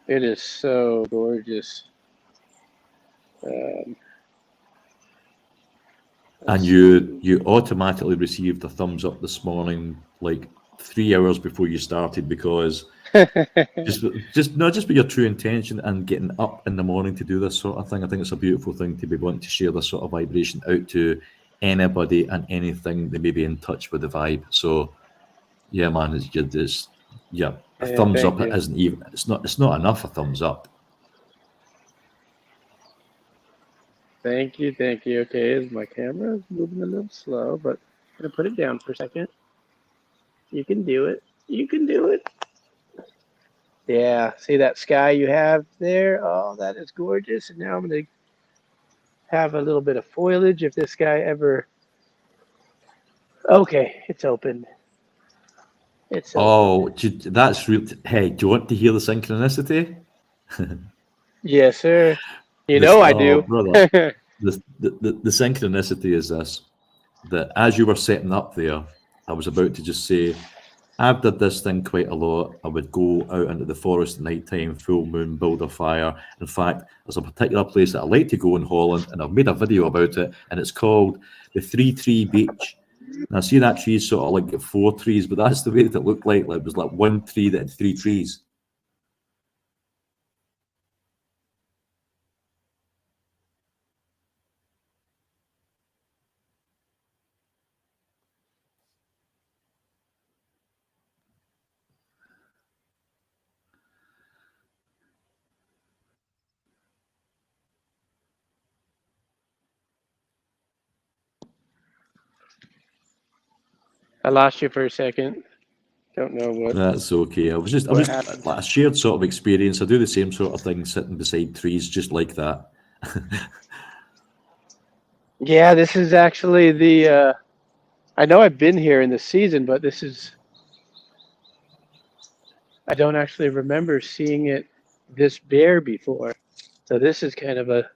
Speaker 2: It is so gorgeous.
Speaker 3: And you automatically received a thumbs up this morning, like 3 hours before you started, because just with your true intention and getting up in the morning to do this sort of thing. I think it's a beautiful thing to be wanting to share this sort of vibration out to anybody and anything that may be in touch with the vibe. So yeah, man, a thumbs up isn't even, it's not enough a thumbs up.
Speaker 2: Thank you. Okay, my camera is moving a little slow, but I'm gonna put it down for a second. You can do it. Yeah, see that sky you have there? Oh, that is gorgeous. And now I'm gonna have a little bit of foliage if this guy ever. Okay, it's open.
Speaker 3: That's real. Hey, do you want to hear the synchronicity?
Speaker 2: Yes, sir. I do.
Speaker 3: Brother, the synchronicity is this: that as you were setting up there, I was about to just say, I've did this thing quite a lot. I would go out into the forest at night time, full moon, build a fire. In fact, there's a particular place that I like to go in Holland, and I've made a video about it, and it's called the 3-Tree Beach. And I see that tree sort of like 4 trees, but that's the way that it looked like. It was like one tree that had 3 trees.
Speaker 2: I lost you for a second. Don't know what.
Speaker 3: That's okay. I was just like a shared sort of experience. I do the same sort of thing, sitting beside trees, just like that.
Speaker 2: Yeah, this is actually the. I know I've been here in the season, but this is. I don't actually remember seeing it this bare before, so this is kind of a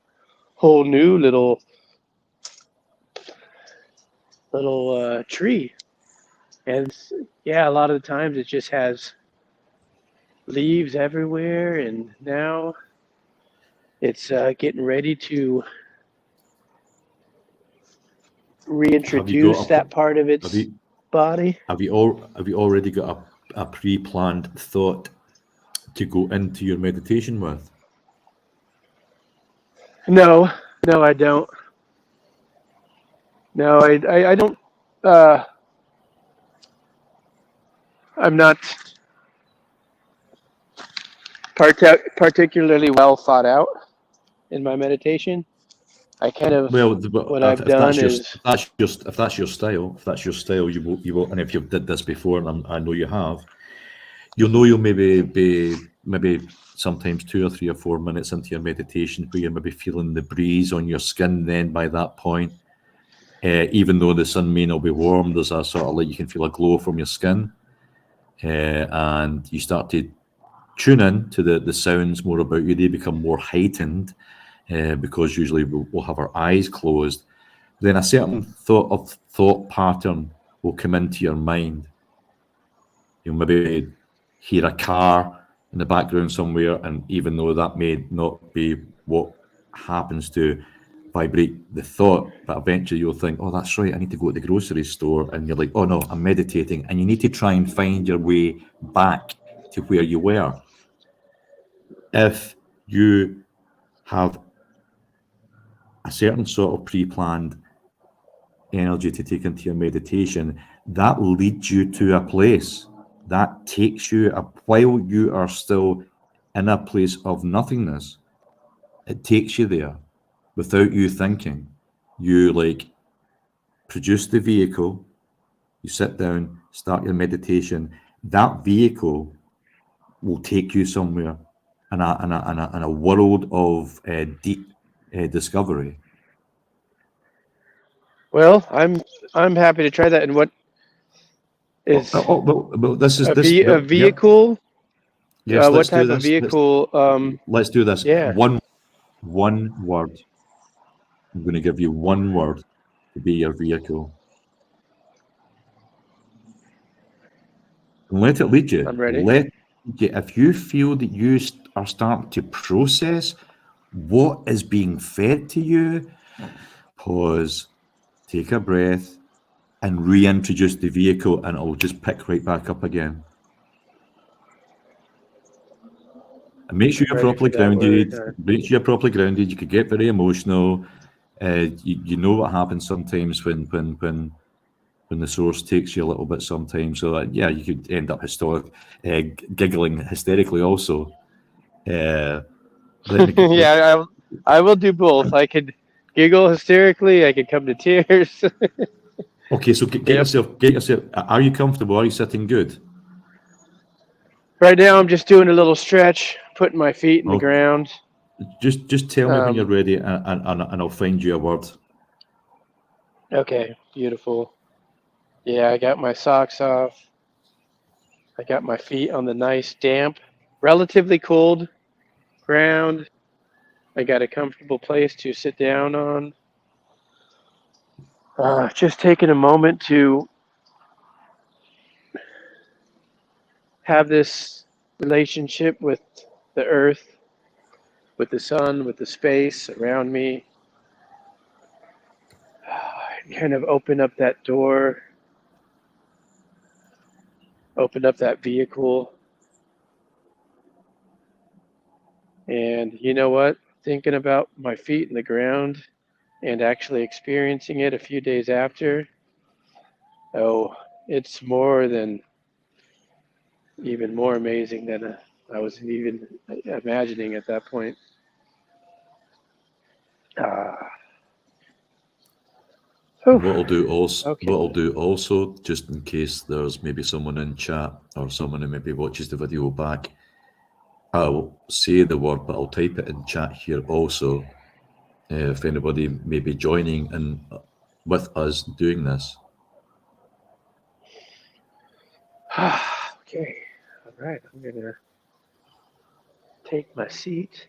Speaker 2: whole new little tree. And yeah, a lot of the times it just has leaves everywhere, and now it's getting ready to reintroduce that part of its body.
Speaker 3: Have you already got a pre-planned thought to go into your meditation with?
Speaker 2: No, I don't. No, I don't. I'm not particularly well thought out in my meditation. I kind of what I've done is
Speaker 3: if that's your style, you will, and if you've did this before, and I know you have, you'll maybe be sometimes 2 or 3 or 4 minutes into your meditation where you're maybe feeling the breeze on your skin. Then by that point, even though the sun may not be warm, there's a sort of like you can feel a glow from your skin. And you start to tune in to the sounds more about you. They become more heightened because usually we'll have our eyes closed. Then a certain thought pattern will come into your mind. You'll maybe hear a car in the background somewhere, and even though that may not be what happens to vibrate the thought, but eventually you'll think, oh, that's right, I need to go to the grocery store, and you're like, oh no, I'm meditating, and you need to try and find your way back to where you were. If you have a certain sort of pre-planned energy to take into your meditation, that leads you to a place that takes you while you are still in a place of nothingness. It takes you there without you thinking. You like produce the vehicle, you sit down, start your meditation. That vehicle will take you somewhere in a world of deep discovery.
Speaker 2: Well, I'm happy to try that. And what is
Speaker 3: This is
Speaker 2: a
Speaker 3: this
Speaker 2: vehicle?
Speaker 3: Yes,
Speaker 2: What
Speaker 3: let's do
Speaker 2: type of
Speaker 3: this.
Speaker 2: vehicle?
Speaker 3: Let's do this.
Speaker 2: Yeah.
Speaker 3: One word. I'm going to give you one word to be your vehicle. And let it lead you.
Speaker 2: I'm ready.
Speaker 3: If you feel that you are starting to process what is being fed to you, pause, take a breath, and reintroduce the vehicle, and it'll just pick right back up again. And make sure you're properly grounded. Make sure you're properly grounded. You could get very emotional. You know what happens sometimes when the source takes you a little bit sometimes. So yeah, you could end up giggling hysterically also.
Speaker 2: Yeah, I will do both. I could giggle hysterically. I could come to tears.
Speaker 3: Okay, so get yourself. Are you comfortable? Are you sitting good?
Speaker 2: Right now, I'm just doing a little stretch, putting my feet in the ground.
Speaker 3: Just tell me when you're ready, and I'll find you a word.
Speaker 2: Okay, beautiful. Yeah, I got my socks off. I got my feet on the nice, damp, relatively cold ground. I got a comfortable place to sit down on. Just taking a moment to have this relationship with the earth, with the sun, with the space around me. Kind of open up that door, open up that vehicle. And you know what? Thinking about my feet in the ground and actually experiencing it a few days after, it's even more amazing than I was even imagining at that point.
Speaker 3: What I'll do also, just in case there's maybe someone in chat or someone who maybe watches the video back, I'll say the word, but I'll type it in chat here also. If anybody may be joining in with us doing this.
Speaker 2: Okay, all right, I'm gonna take my seat.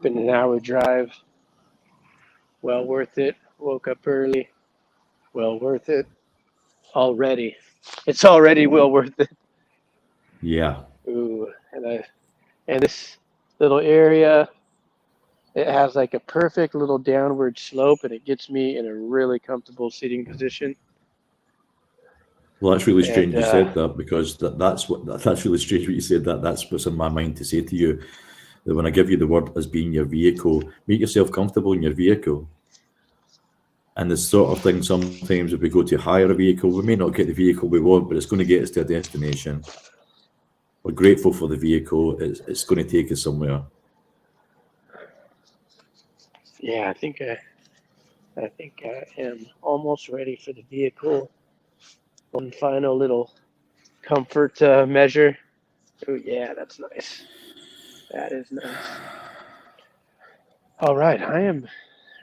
Speaker 2: Been an hour drive, well worth it. Woke up early, well worth it. Already, it's already well worth it.
Speaker 3: Yeah.
Speaker 2: Ooh, and this little area, it has like a perfect little downward slope, and it gets me in a really comfortable seating position.
Speaker 3: Well, that's really strange you said that, because that's really strange what you said that. That's what's in my mind to say to you, that when I give you the word as being your vehicle, make yourself comfortable in your vehicle. And this sort of thing, sometimes if we go to hire a vehicle, we may not get the vehicle we want, but it's going to get us to a destination. We're grateful for the vehicle. It's going to take us somewhere.
Speaker 2: Yeah, I think I am almost ready for the vehicle. One final little comfort measure. Oh yeah, that's nice. That is nice. All right, I am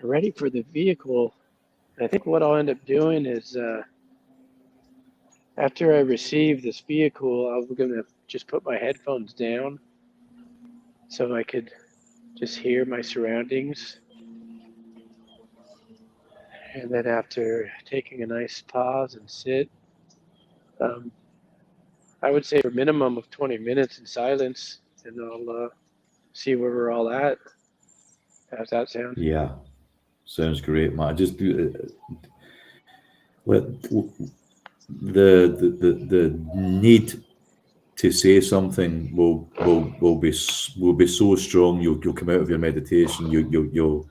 Speaker 2: ready for the vehicle. I think what I'll end up doing is, after I receive this vehicle, I'm going to just put my headphones down so I could just hear my surroundings. And then after taking a nice pause and sit, um, I would say for a minimum of 20 minutes in silence, and I'll see where we're all at. How's that sound?
Speaker 3: Yeah, sounds great, Matt. Just let the need to say something will be so strong. You'll come out of your meditation. You'll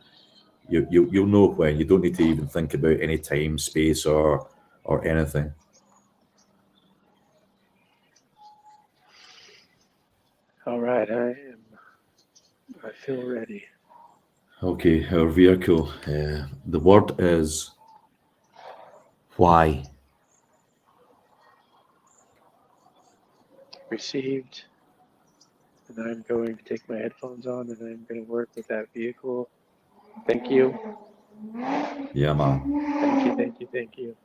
Speaker 3: know when. You don't need to even think about any time, space, or anything.
Speaker 2: All right, I feel ready.
Speaker 3: Okay, our vehicle. The word is why.
Speaker 2: Received, and I'm going to take my headphones on and I'm going to work with that vehicle. Thank you.
Speaker 3: Yeah, man.
Speaker 2: Thank you, thank you, thank you.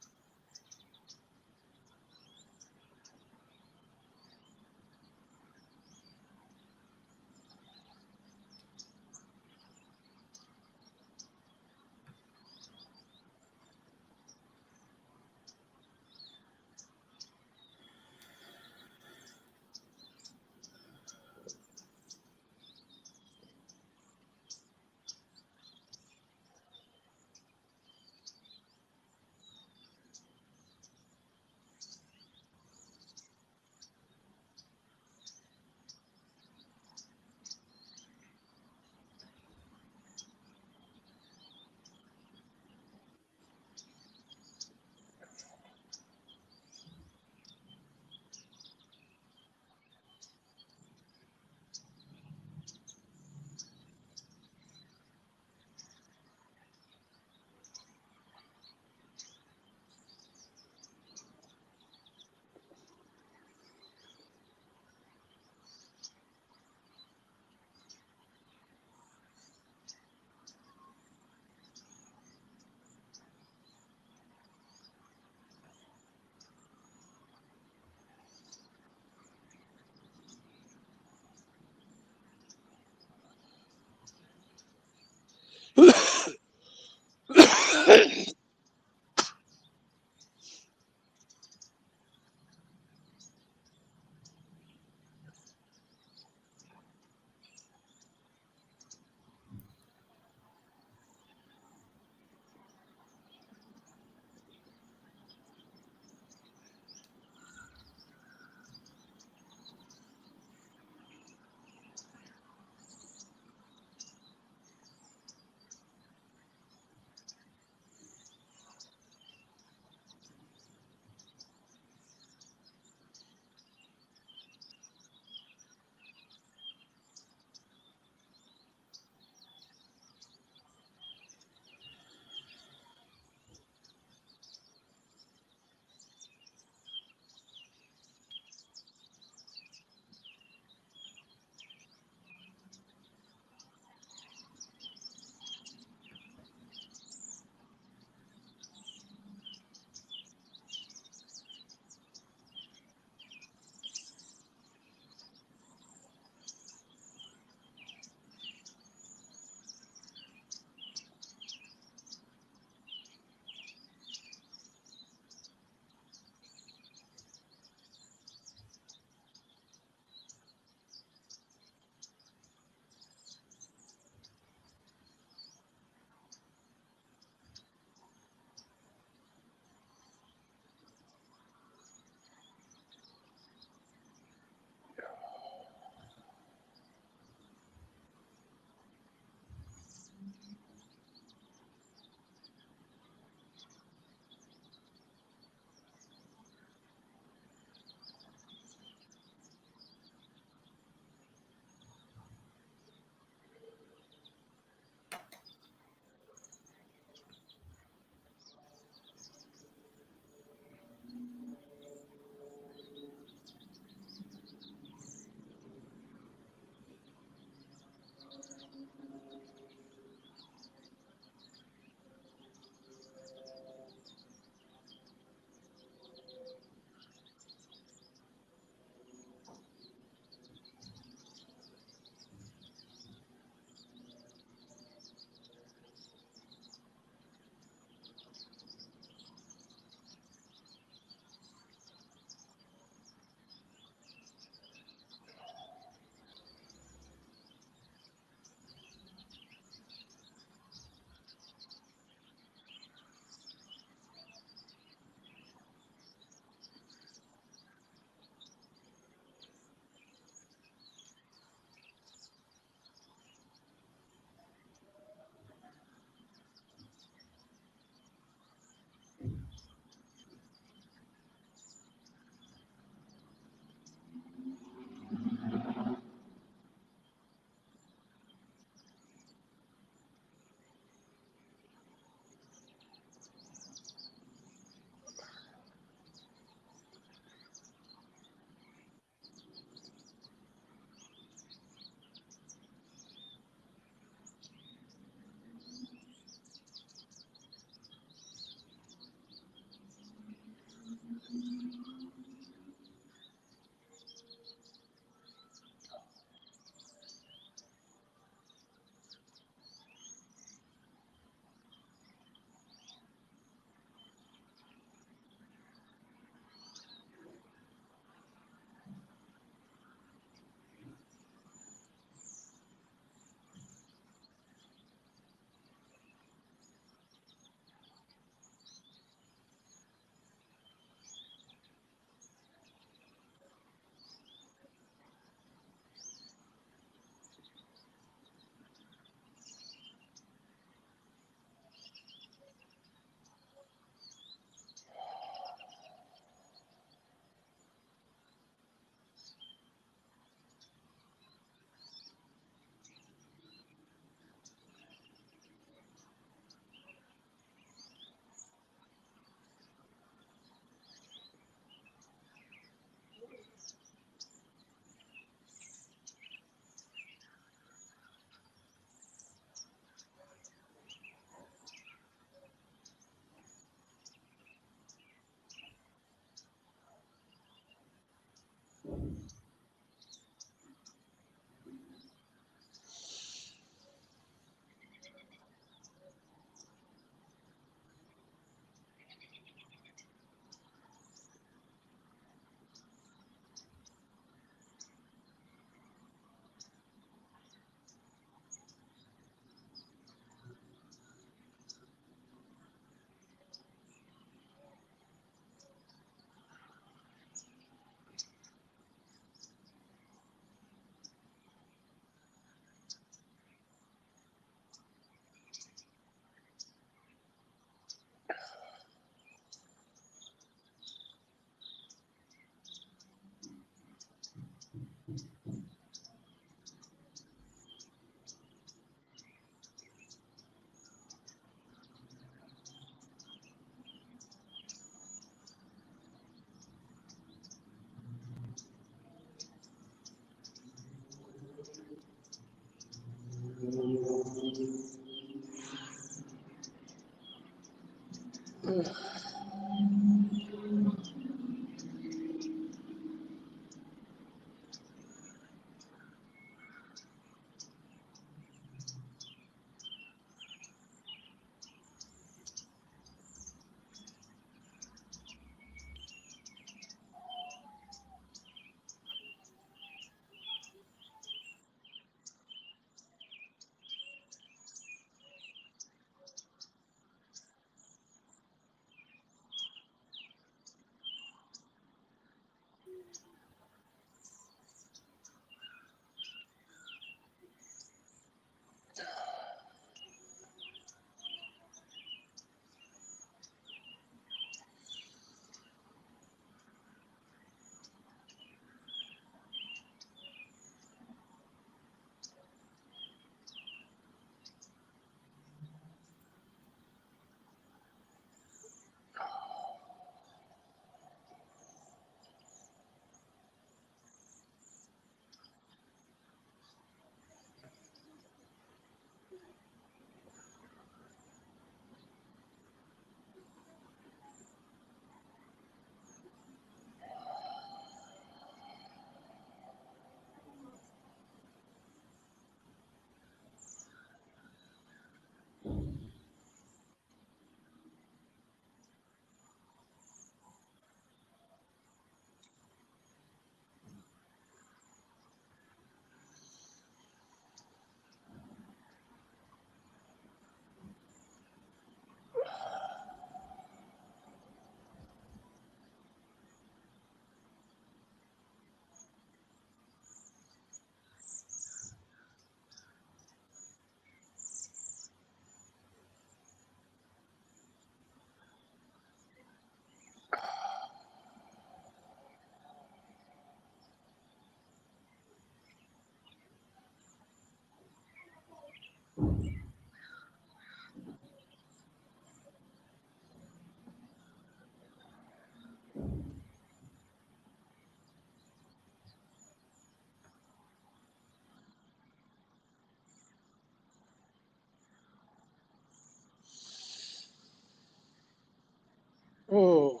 Speaker 2: Oh,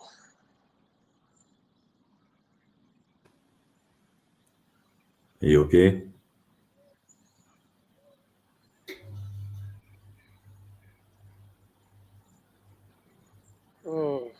Speaker 3: Are you okay?
Speaker 2: oh.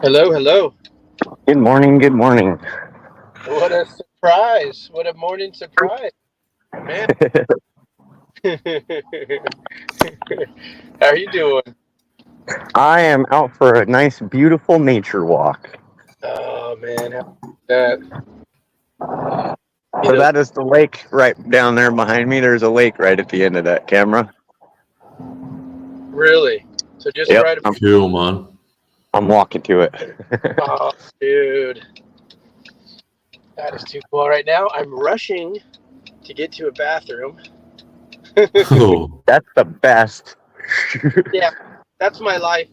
Speaker 2: Hello, hello.
Speaker 4: Good morning. Good morning.
Speaker 2: What a surprise. What a morning surprise. Man. How are you doing?
Speaker 4: I am out for a nice, beautiful nature walk.
Speaker 2: Oh, man. How that?
Speaker 4: So that is the lake right down there behind me. There's a lake right at the end of that camera.
Speaker 2: Really? So just
Speaker 4: Yep.
Speaker 2: right.
Speaker 3: Cool, man.
Speaker 4: I'm walking to it.
Speaker 2: Oh, dude. That is too cool. Right now, I'm rushing to get to a bathroom.
Speaker 3: Oh,
Speaker 4: That's the best.
Speaker 2: Yeah, that's my life.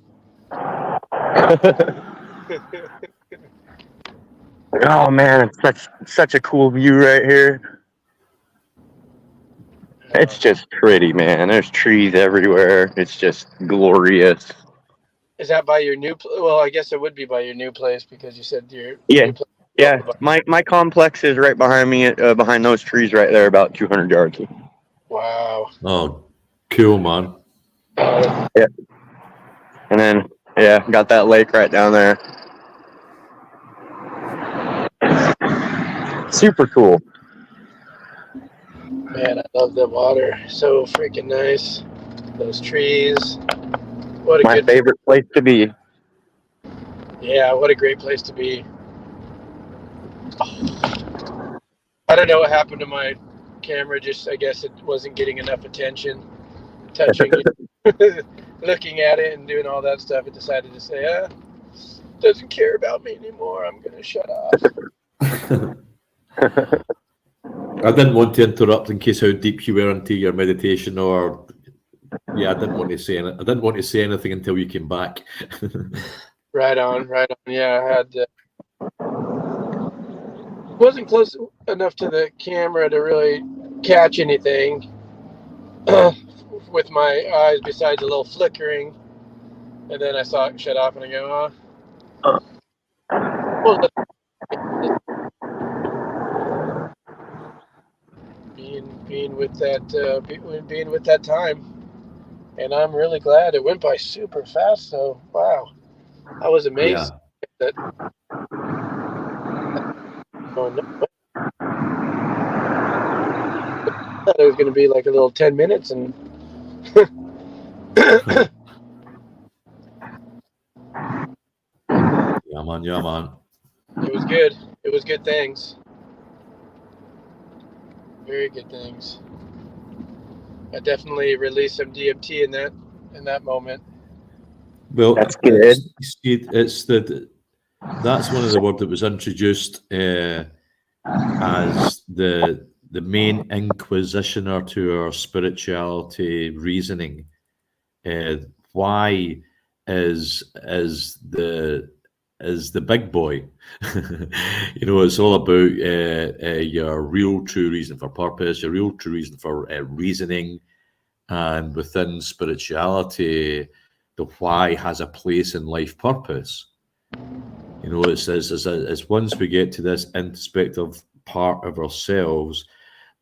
Speaker 4: Oh man, it's such a cool view right here. It's just pretty, man. There's trees everywhere. It's just glorious.
Speaker 2: Is that by your new place? Well, I guess it would be by your new place because you said your
Speaker 4: Yeah.
Speaker 2: new place.
Speaker 4: Yeah, my complex is right behind me, behind those trees right there, about 200 yards.
Speaker 2: Wow.
Speaker 3: oh, cool, man.
Speaker 4: Yeah. And then, yeah, got that lake right down there. Super cool.
Speaker 2: Man, I love the water. So freaking nice. Those trees. What a
Speaker 4: My
Speaker 2: good.
Speaker 4: favorite place to be.
Speaker 2: Yeah, what a great place to be. I don't know what happened to my camera. Just, I guess it wasn't getting enough attention. Touching it, looking at it, and doing all that stuff. It decided to say, doesn't care about me anymore. I'm going to shut off.
Speaker 3: I didn't want to interrupt in case how deep you were into your meditation, or I didn't want to say I didn't want to say anything until you came back.
Speaker 2: Right on, right on. Yeah, I had wasn't close enough to the camera to really catch anything with my eyes besides a little flickering, and then I saw it shut off, and I go, well, being with that time, and I'm really glad it went by super fast. So wow, I was amazed that. Oh, no. I thought it was going to be like a little 10 minutes, and
Speaker 3: Yeah, man.
Speaker 2: it was good. It was good things. Very good things. I definitely released some DMT in that moment.
Speaker 3: Well,
Speaker 4: that's good.
Speaker 3: It's that's one of the words that was introduced as the main inquisitioner to our spirituality reasoning. Why is the big boy? It's all about your real true reason for purpose, your real true reason for reasoning, and within spirituality, the why has a place in life purpose. It says as once we get to this introspective part of ourselves,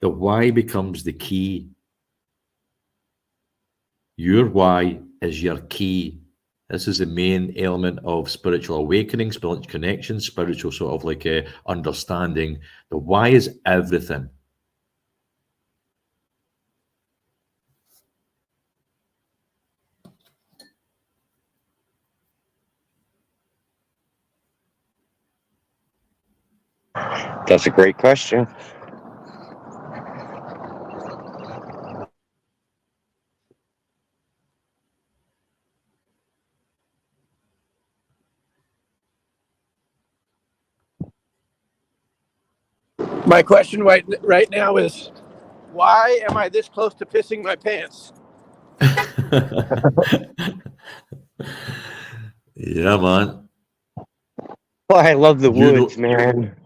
Speaker 3: the why becomes the key. Your why is your key. This is the main element of spiritual awakening, spiritual connection, spiritual sort of like understanding. The why is everything.
Speaker 4: That's a great question.
Speaker 2: My question right now is, why am I this close to pissing my pants?
Speaker 3: Yeah, man.
Speaker 4: Well, I love the woods, man.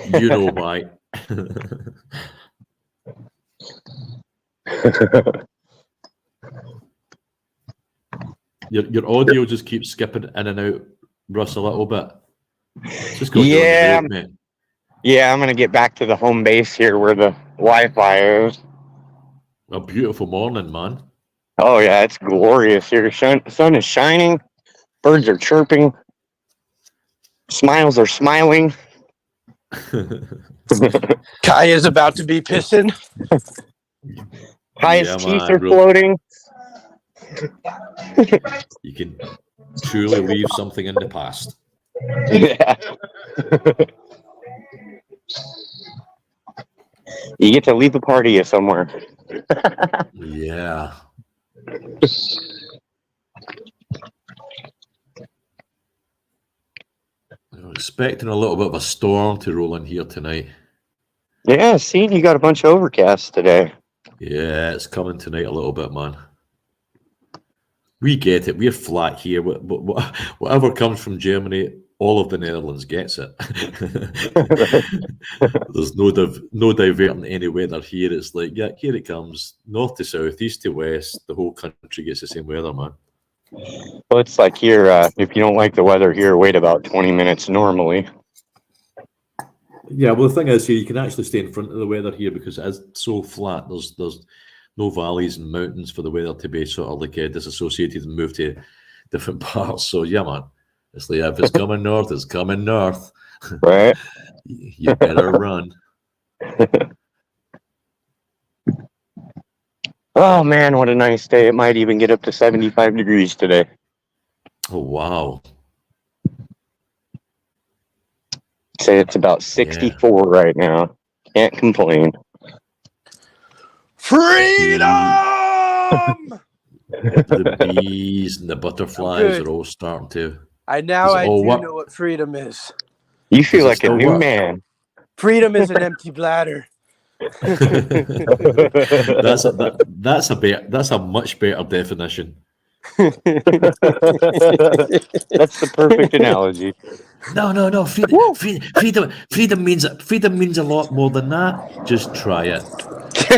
Speaker 3: You know why. Your audio just keeps skipping in and out, Russ, a little bit. Just go
Speaker 4: Yeah.
Speaker 3: break, mate.
Speaker 4: Yeah, I'm going to get back to the home base here where the Wi-Fi is.
Speaker 3: A beautiful morning, man.
Speaker 4: Oh, yeah, it's glorious here. Sun is shining. Birds are chirping. Smiles are smiling.
Speaker 2: Kai is about to be pissing.
Speaker 4: Highest
Speaker 3: Yeah,
Speaker 4: teeth
Speaker 3: man,
Speaker 4: are
Speaker 3: bro.
Speaker 4: floating.
Speaker 3: You can truly leave something in the past.
Speaker 4: Yeah. You get to leave a party somewhere.
Speaker 3: Yeah. I'm expecting a little bit of a storm to roll in here tonight.
Speaker 4: Yeah, see, you got a bunch of overcasts today.
Speaker 3: Yeah, it's coming tonight a little bit, man. We get it. We're flat here. Whatever comes from Germany, all of the Netherlands gets it. There's no diverting any weather here. It's like, yeah, here it comes. North to south, east to west. The whole country gets the same weather, man.
Speaker 4: Well, it's like here, if you don't like the weather here, wait about 20 minutes normally.
Speaker 3: Yeah, well, the thing is here, you can actually stay in front of the weather here because it is so flat. There's no valleys and mountains for the weather to be sort of like disassociated and move to different parts. So yeah, man, it's like if it's coming north, it's coming north.
Speaker 4: Right?
Speaker 3: You better run.
Speaker 4: Oh, man, what a nice day. It might even get up to 75 degrees today.
Speaker 3: Oh wow.
Speaker 4: Say it's about 64 right now. Can't complain.
Speaker 2: Freedom!
Speaker 3: The bees and the butterflies
Speaker 2: Good.
Speaker 3: are all starting to.
Speaker 2: I do
Speaker 3: what?
Speaker 2: know what freedom is.
Speaker 4: You feel
Speaker 3: Does it
Speaker 4: like a
Speaker 3: still
Speaker 4: new
Speaker 3: work?
Speaker 4: man.
Speaker 2: Freedom is an empty bladder.
Speaker 3: that's a much better definition.
Speaker 4: That's the perfect analogy.
Speaker 3: No. Freedom means a lot more than that. Just try it.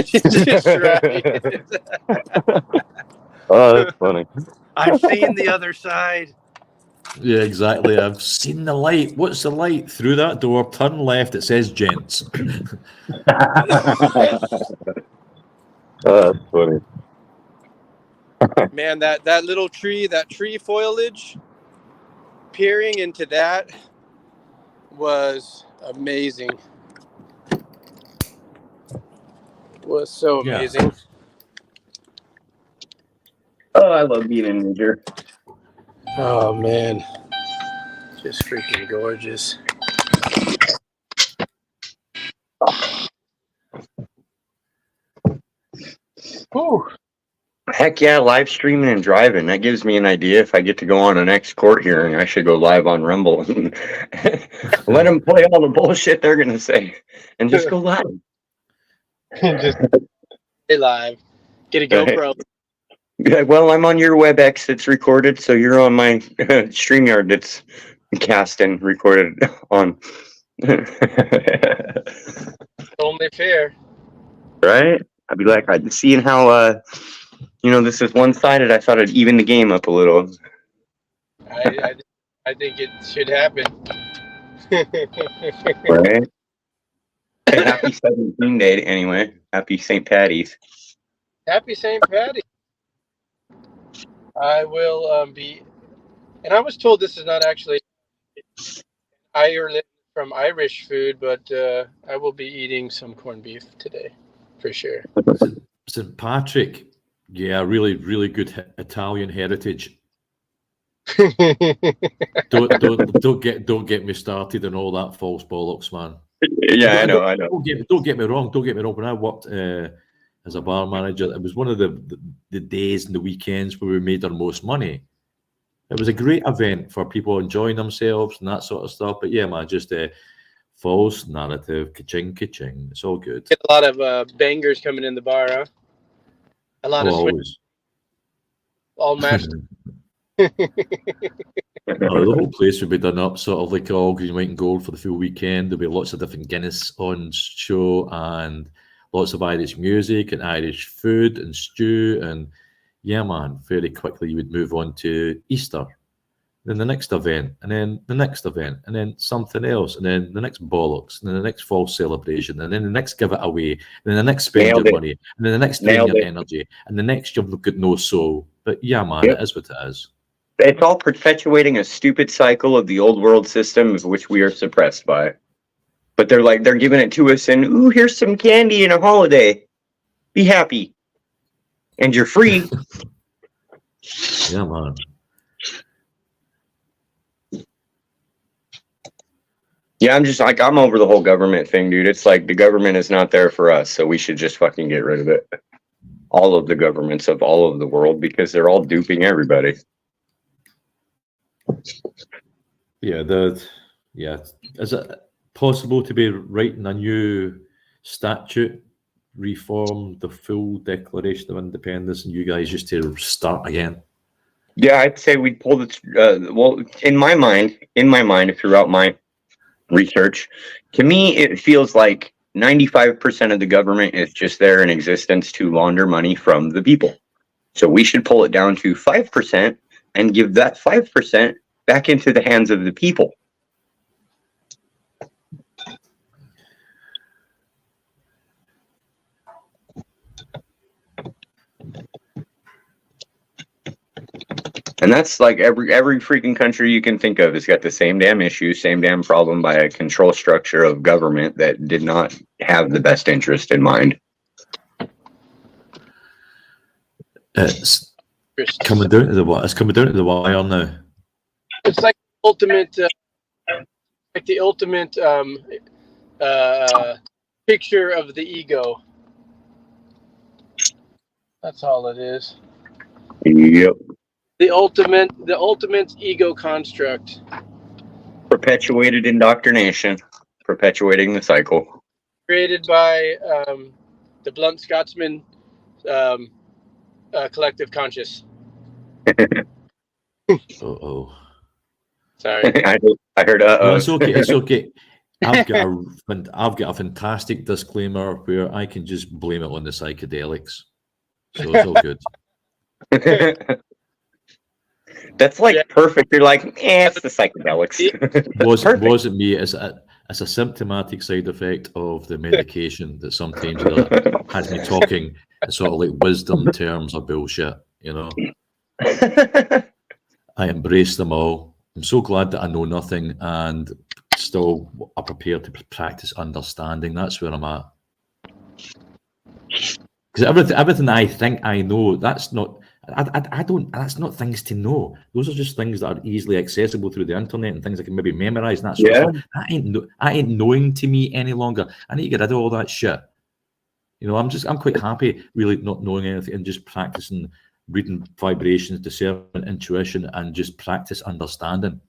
Speaker 2: Just right.
Speaker 4: Oh, that's funny.
Speaker 2: I've seen the other side.
Speaker 3: Yeah, exactly. I've seen the light. What's the light? Through that door, turn left. It says gents.
Speaker 4: Oh, that's funny.
Speaker 2: Man, that little tree, that tree foliage, peering into that was amazing. Was so
Speaker 3: Yeah.
Speaker 2: amazing.
Speaker 4: Oh, I love being in nature.
Speaker 2: Oh man, just freaking gorgeous. Whew.
Speaker 4: Heck yeah, live streaming and driving. That gives me an idea. If I get to go on an next court hearing, I should go live on Rumble and let them play all the bullshit they're going to say and just go live.
Speaker 2: Just stay live. Get a GoPro.
Speaker 4: Yeah, well, I'm on your WebEx. It's recorded, so you're on my StreamYard that's cast and recorded on.
Speaker 2: Only fair.
Speaker 4: Right? I'd be like, seeing how, this is one-sided, I thought I'd even the game up a little.
Speaker 2: I think it should happen.
Speaker 4: Right? Hey, happy 17 day anyway. Happy St. Patty's.
Speaker 2: Happy St. Patty. I will be, and I was told this is not actually Ireland from Irish food, but I will be eating some corned beef today, for sure.
Speaker 3: St. Patrick, yeah, really, really good Italian heritage. Don't get me started on all that false bollocks, man.
Speaker 4: Yeah, I know.
Speaker 3: Don't get me wrong. When I worked as a bar manager, it was one of the days and the weekends where we made our most money. It was a great event for people enjoying themselves and that sort of stuff. But yeah, man, just a false narrative, ka-ching, ka-ching. It's all good.
Speaker 2: Get a lot of bangers coming in the bar, huh? A lot of
Speaker 3: Always.
Speaker 2: all mashed.
Speaker 3: The whole place would be done up sort of like all green, white and gold for the full weekend. There'll be lots of different Guinness on show and lots of Irish music and Irish food and stew. And yeah, man, very quickly you would move on to Easter. Then the next event, and then the next event, and then something else, and then the next bollocks, and then the next false celebration, and then the next give it away, and then the next spend your money, and then the next drain your energy, and the next you've got no soul. But yeah, man, It is what it is.
Speaker 4: It's all perpetuating a stupid cycle of the old world system of which we are suppressed by. But they're giving it to us and, ooh, here's some candy and a holiday. Be happy. And you're free.
Speaker 3: Yeah, man.
Speaker 4: Yeah, I'm over the whole government thing, dude. It's like the government is not there for us, so we should just fucking get rid of it. All of the governments of all of the world, because they're all duping everybody.
Speaker 3: Yeah, is it possible to be writing a new statute, reform the full Declaration of Independence, and you guys just to start again?
Speaker 4: Yeah, I'd say we'd pull the well, in my mind, throughout my research, to me it feels like 95% of the government is just there in existence to launder money from the people. So we should pull it down to 5% and give that 5% back into the hands of the people. And that's like every freaking country you can think of has got the same damn issue, same damn problem by a control structure of government that did not have the best interest in mind.
Speaker 3: It's coming down to the wire. It's coming down to the wire now.
Speaker 2: It's like ultimate, picture of the ego. That's all it is.
Speaker 4: Yep.
Speaker 2: The ultimate ego construct.
Speaker 4: Perpetuated indoctrination, perpetuating the cycle.
Speaker 2: Created by the Blunt Scotsman collective conscious.
Speaker 3: Oh.
Speaker 2: Sorry.
Speaker 4: I heard.
Speaker 3: No, it's okay. It's okay. I've got a fantastic disclaimer where I can just blame it on the psychedelics, so it's all good.
Speaker 4: That's like perfect. You're like, it's the psychedelics.
Speaker 3: Wasn't me as a symptomatic side effect of the medication that sometimes has me talking sort of like wisdom terms of bullshit, you know. I embrace them all. I'm so glad that I know nothing and still are prepared to practice understanding. That's where I'm at. Because everything I think I know, that's not. I don't. That's not things to know. Those are just things that are easily accessible through the internet and things I can maybe memorize. And that sort of stuff. That ain't knowing to me any longer. I need to get rid of all that shit. You know, I'm quite happy really not knowing anything and just practicing reading vibrations, discernment, intuition, and just practice understanding.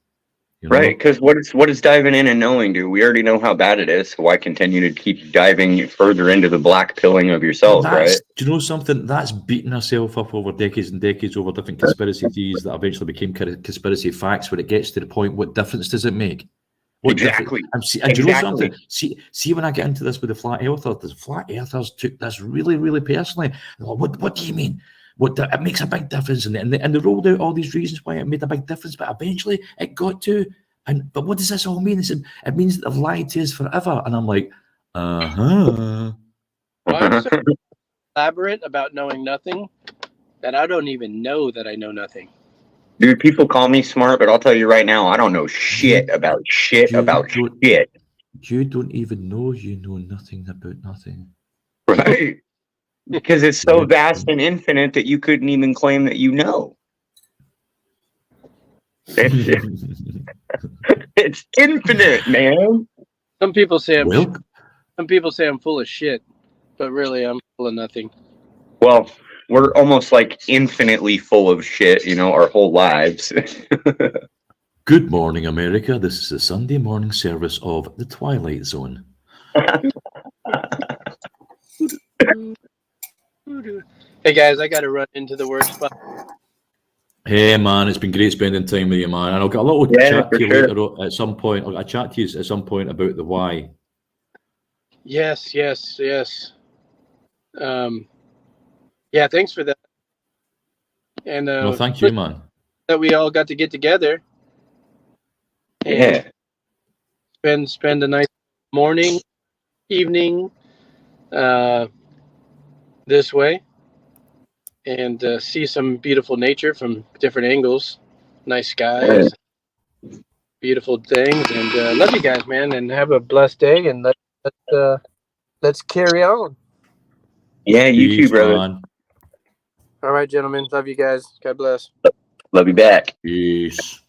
Speaker 3: You know? Right,
Speaker 4: because what is diving in and knowing do? We already know how bad it is. So why continue to keep diving further into the black pilling of yourself, right?
Speaker 3: Do you know something? That's beating ourselves up over decades and decades over different conspiracy theories that eventually became conspiracy facts. When it gets to the point, what difference does it make?
Speaker 4: Exactly.
Speaker 3: And do you know something? See, when I get into this with the flat earthers, the flat earthers took this really, really personally. What do you mean? It makes a big difference, and they rolled out all these reasons why it made a big difference, but eventually it got to. But what does this all mean? It means that they've lied to us forever, and I'm like,
Speaker 2: Well, I'm so elaborate about knowing nothing that I don't even know that I know nothing.
Speaker 4: Dude, people call me smart, but I'll tell you right now, I don't know shit about shit about shit.
Speaker 3: You don't even know you know nothing about nothing.
Speaker 4: Right. Because it's so vast and infinite that you couldn't even claim that you know. It's infinite, man.
Speaker 2: Some people say I'm full of shit, but really I'm full of nothing.
Speaker 4: Well, we're almost like infinitely full of shit, you know, our whole lives.
Speaker 3: Good morning, America. This is the Sunday morning service of The Twilight Zone.
Speaker 2: Hey guys, I gotta run into the work spot.
Speaker 3: Hey man, it's been great spending time with you, man. And I'll get a little chat to you later at some point. I'll chat to you at some point about the why.
Speaker 2: Yes. Yeah, thanks for that. And
Speaker 3: no, thank you, man.
Speaker 2: That we all got to get together. And spend a nice morning, evening, this way, and see some beautiful nature from different angles. nice skies, beautiful things, and love you guys, man, and have a blessed day, and let's carry on.
Speaker 4: Yeah, you too,
Speaker 3: Peace,
Speaker 4: brother.
Speaker 3: man.
Speaker 2: All right, gentlemen, love you guys. God bless.
Speaker 4: Love you back.
Speaker 3: Peace.